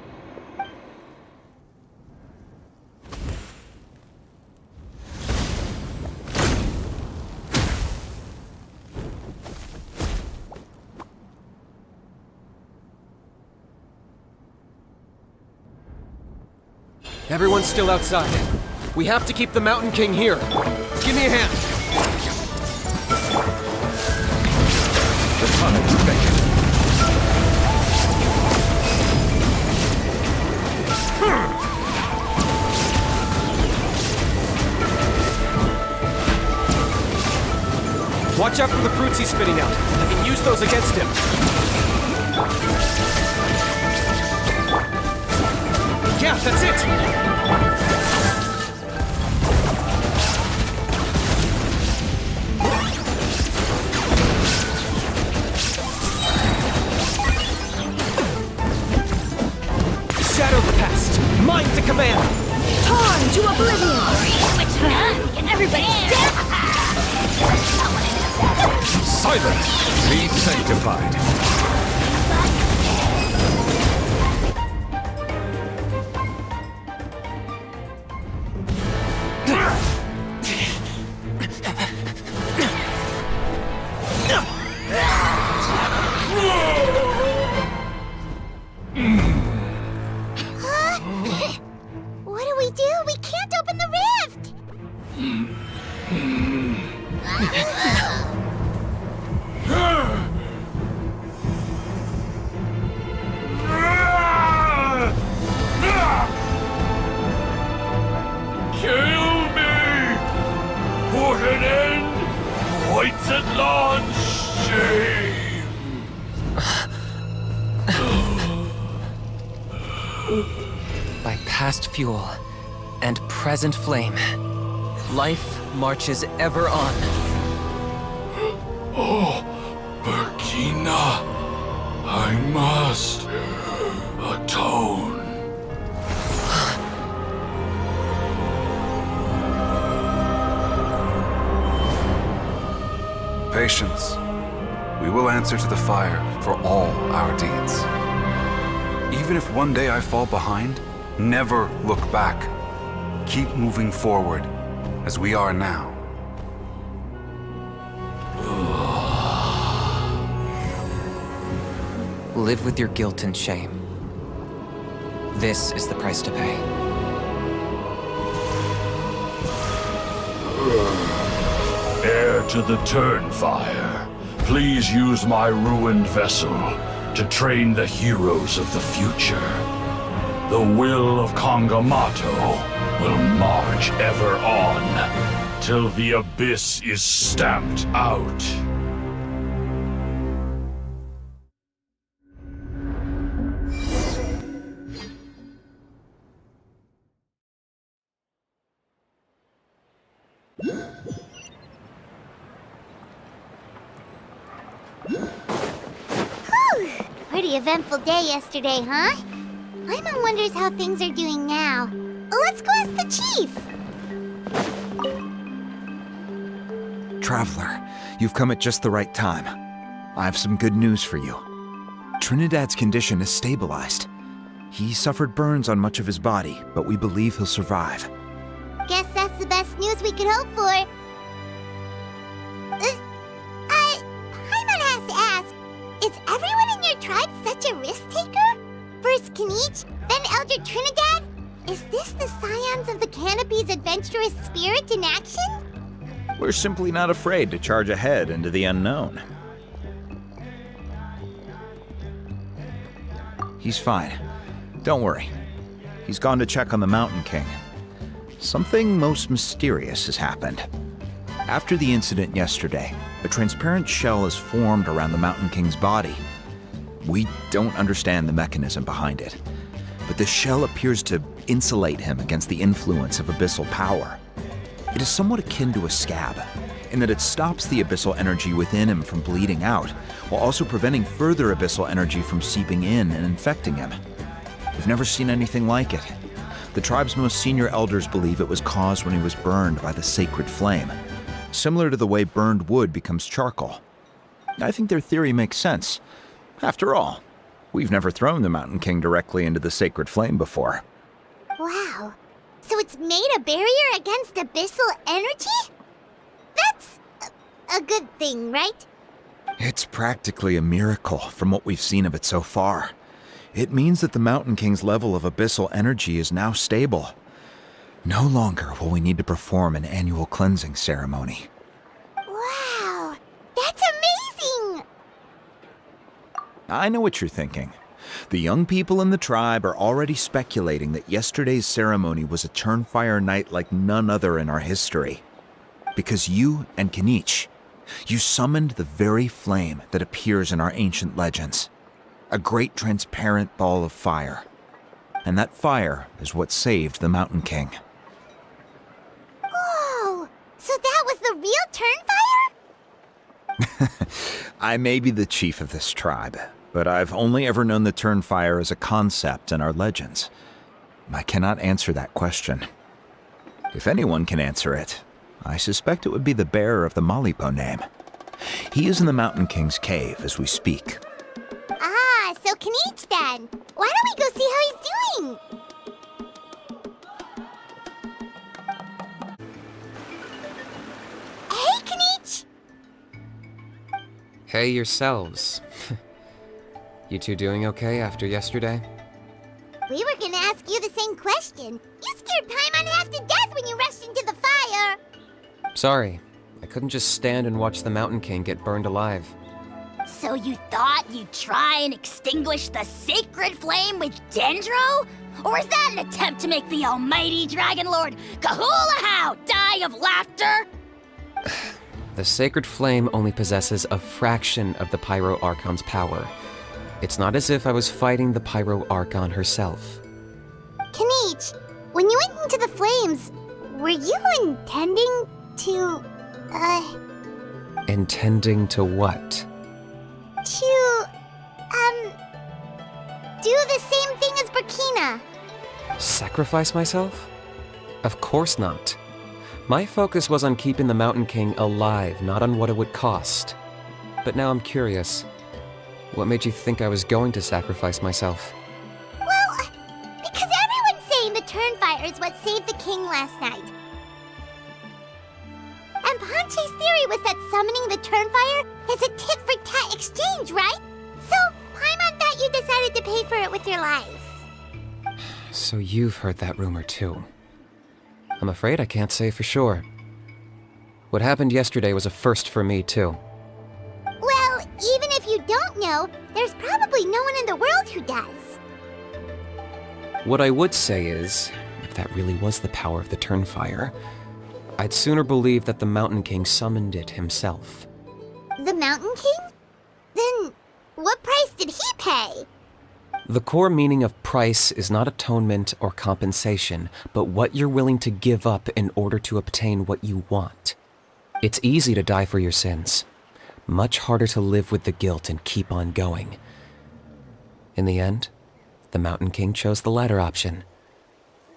Everyone's still outside. We have to keep the Mountain King here. Give me a hand. The tunnel is vacant. Watch out for the fruits he's spitting out. I can use those against him. Yeah, that's it! Shadow the past! Mine to command! Torn to oblivion! Get everybody down! Silence! Be sanctified. What do we do? We can't open the rift! Kill me! Put an end to Uittztlan's shame! By past fuel and present flame, life marches ever on. Oh, Burkina, I must atone. Patience. We will answer to the fire for all our deeds. Even if one day I fall behind, never look back. Keep moving forward, as we are now. Live with your guilt and shame. This is the price to pay. Heir to the Turnfire, please use my ruined vessel to train the heroes of the future. The will of Kangamato will march ever on, till the abyss is stamped out. Pretty eventful day yesterday, huh? Paimon wonders how things are doing now. Let's go ask the chief! Traveler, you've come at just the right time. I have some good news for you. Trinidad's condition is stabilized. He suffered burns on much of his body, but we believe he'll survive. Guess that's the best news we could hope for. Paimon has to ask, is everyone in your tribe such a risk-taker? First Kinich, then Elder Trinidad? Is this the Scions of the Canopy's adventurous spirit in action? We're simply not afraid to charge ahead into the unknown. He's fine. Don't worry. He's gone to check on the Mountain King. Something most mysterious has happened. After the incident yesterday, a transparent shell has formed around the Mountain King's body. We don't understand the mechanism behind it, but the shell appears to insulate him against the influence of abyssal power. It is somewhat akin to a scab, in that it stops the abyssal energy within him from bleeding out, while also preventing further abyssal energy from seeping in and infecting him. We've never seen anything like it. The tribe's most senior elders believe it was caused when he was burned by the sacred flame, similar to the way burned wood becomes charcoal. I think their theory makes sense. After all, we've never thrown the Mountain King directly into the sacred flame before. Wow. So it's made a barrier against abyssal energy? That's a good thing, right? It's practically a miracle from what we've seen of it so far. It means that the Mountain King's level of abyssal energy is now stable. No longer will we need to perform an annual cleansing ceremony. Wow. That's amazing! I know what you're thinking. The young people in the tribe are already speculating that yesterday's ceremony was a Turnfire night like none other in our history. Because you and Kinich, you summoned the very flame that appears in our ancient legends. A great transparent ball of fire. And that fire is what saved the Mountain King. Whoa! So that was the real Turnfire? I may be the chief of this tribe, but I've only ever known the Turnfire as a concept in our legends. I cannot answer that question. If anyone can answer it, I suspect it would be the bearer of the Malipo name. He is in the Mountain King's cave as we speak. Ah, so Kinich then. Why don't we go see how he's doing? Hey, Kinich! Hey yourselves. You two doing okay after yesterday? We were gonna ask you the same question. You scared Paimon half to death when you rushed into the fire. Sorry, I couldn't just stand and watch the Mountain King get burned alive. So you thought you'd try and extinguish the sacred flame with Dendro? Or is that an attempt to make the almighty Dragon Lord Kahulahow die of laughter? The sacred flame only possesses a fraction of the Pyro Archon's power. It's not as if I was fighting the Pyro Archon herself. Kinich, when you went into the flames, were you intending to, Intending to what? do the same thing as Burkina? Sacrifice myself? Of course not. My focus was on keeping the Mountain King alive, not on what it would cost. But now I'm curious. What made you think I was going to sacrifice myself? Well, because everyone's saying the Turnfire is what saved the king last night. And Ponche's theory was that summoning the Turnfire is a tit-for-tat exchange, right? So, Paimon thought you decided to pay for it with your life. So you've heard that rumor too. I'm afraid I can't say for sure. What happened yesterday was a first for me too. Well, even if you don't know, there's probably no one in the world who does. What I would say is, if that really was the power of the Turnfire, I'd sooner believe that the Mountain King summoned it himself. The Mountain King? Then, what price did he pay? The core meaning of price is not atonement or compensation, but what you're willing to give up in order to obtain what you want. It's easy to die for your sins. Much harder to live with the guilt and keep on going. In the end, the Mountain King chose the latter option.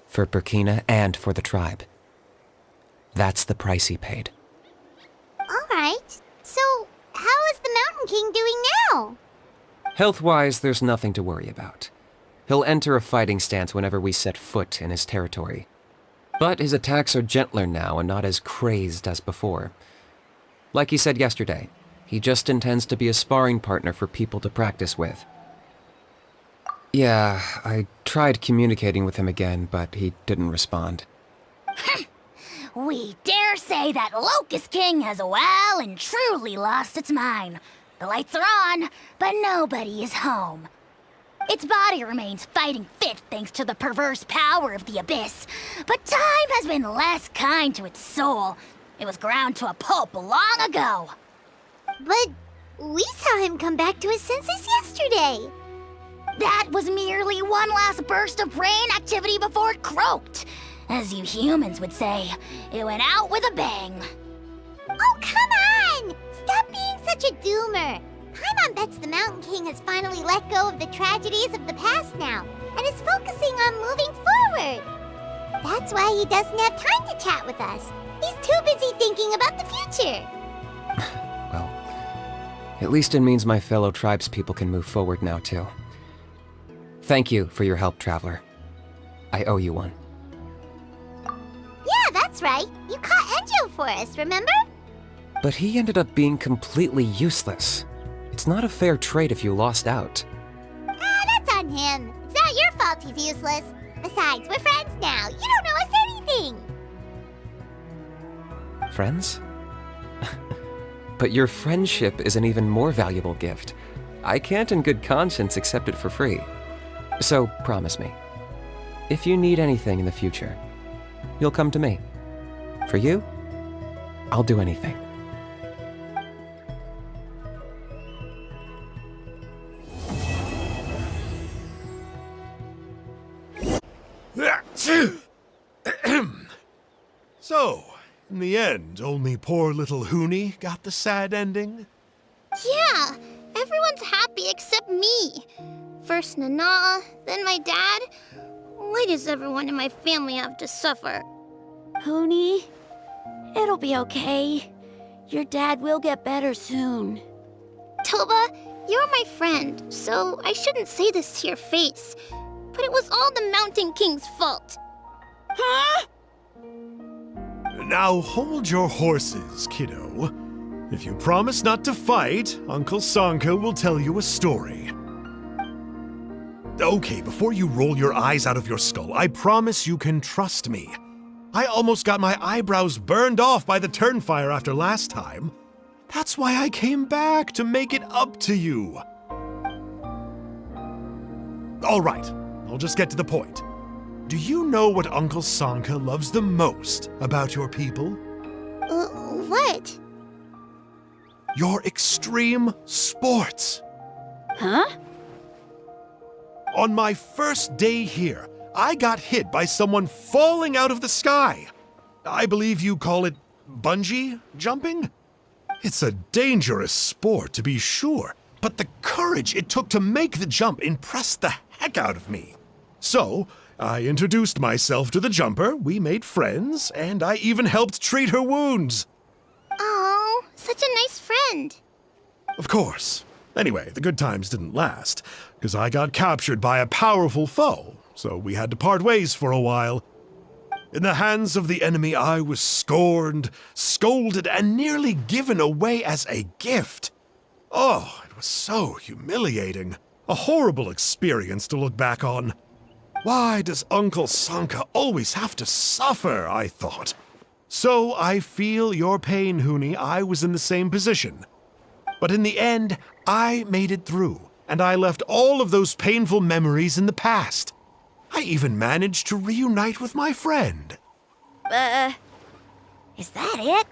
For Burkina and for the tribe. That's the price he paid. Alright, so how is the Mountain King doing now? Health-wise, there's nothing to worry about. He'll enter a fighting stance whenever we set foot in his territory. But his attacks are gentler now and not as crazed as before. Like he said yesterday, he just intends to be a sparring partner for people to practice with. Yeah, I tried communicating with him again, but he didn't respond. We dare say that Locust King has well and truly lost its mind. The lights are on, but nobody is home. Its body remains fighting fit thanks to the perverse power of the Abyss, but time has been less kind to its soul. It was ground to a pulp long ago. But we saw him come back to his senses yesterday. That was merely one last burst of brain activity before it croaked. As you humans would say, it went out with a bang. Oh, come on! Stop being such a doomer. Paimon bets the Mountain King has finally let go of the tragedies of the past now, and is focusing on moving forward. That's why he doesn't have time to chat with us. He's too busy thinking about the future. Well, at least it means my fellow tribespeople can move forward now, too. Thank you for your help, Traveler. I owe you one. Yeah, that's right. You caught Enjo for us, remember? But he ended up being completely useless. It's not a fair trade if you lost out. That's on him. It's not your fault he's useless. Besides, we're friends now. You don't know us anything. Friends? But your friendship is an even more valuable gift. I can't in good conscience accept it for free. So promise me, if you need anything in the future, you'll come to me. For you, I'll do anything. So, in the end, only poor little Huni got the sad ending? Yeah, everyone's happy except me. First Nana, then my dad. Why does everyone in my family have to suffer? Huni, it'll be okay. Your dad will get better soon. Toba, you're my friend, so I shouldn't say this to your face. But it was all the Mountain King's fault. Huh? Now hold your horses, kiddo. If you promise not to fight, Uncle Sanka will tell you a story. Okay, before you roll your eyes out of your skull, I promise you can trust me. I almost got my eyebrows burned off by the turnfire after last time. That's why I came back, to make it up to you. All right, I'll just get to the point. Do you know what Uncle Sanka loves the most about your people? What? Your extreme sports. Huh? On my first day here, I got hit by someone falling out of the sky. I believe you call it bungee jumping? It's a dangerous sport, to be sure, but the courage it took to make the jump impressed the heck out of me. So, I introduced myself to the jumper, we made friends, and I even helped treat her wounds. Oh, such a nice friend. Of course. Anyway, the good times didn't last, because I got captured by a powerful foe, so we had to part ways for a while. In the hands of the enemy, I was scorned, scolded, and nearly given away as a gift. Oh, it was so humiliating. A horrible experience to look back on. Why does Uncle Sanka always have to suffer, I thought. So I feel your pain, Huni. I was in the same position. But in the end, I made it through, and I left all of those painful memories in the past. I even managed to reunite with my friend. Is that it?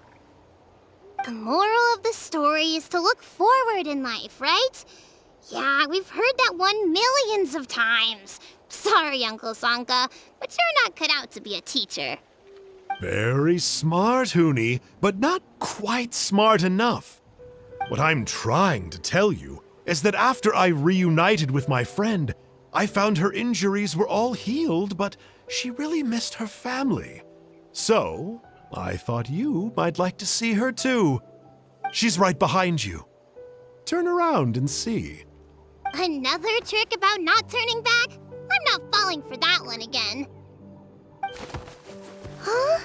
The moral of the story is to look forward in life, right? Yeah, we've heard that one millions of times. Sorry, Uncle Sanka, but you're not cut out to be a teacher. Very smart, Huni, but not quite smart enough. What I'm trying to tell you is that after I reunited with my friend, I found her injuries were all healed, but she really missed her family. So, I thought you might like to see her too. She's right behind you. Turn around and see. Another trick about not turning back? I'm not falling for that one again. Huh?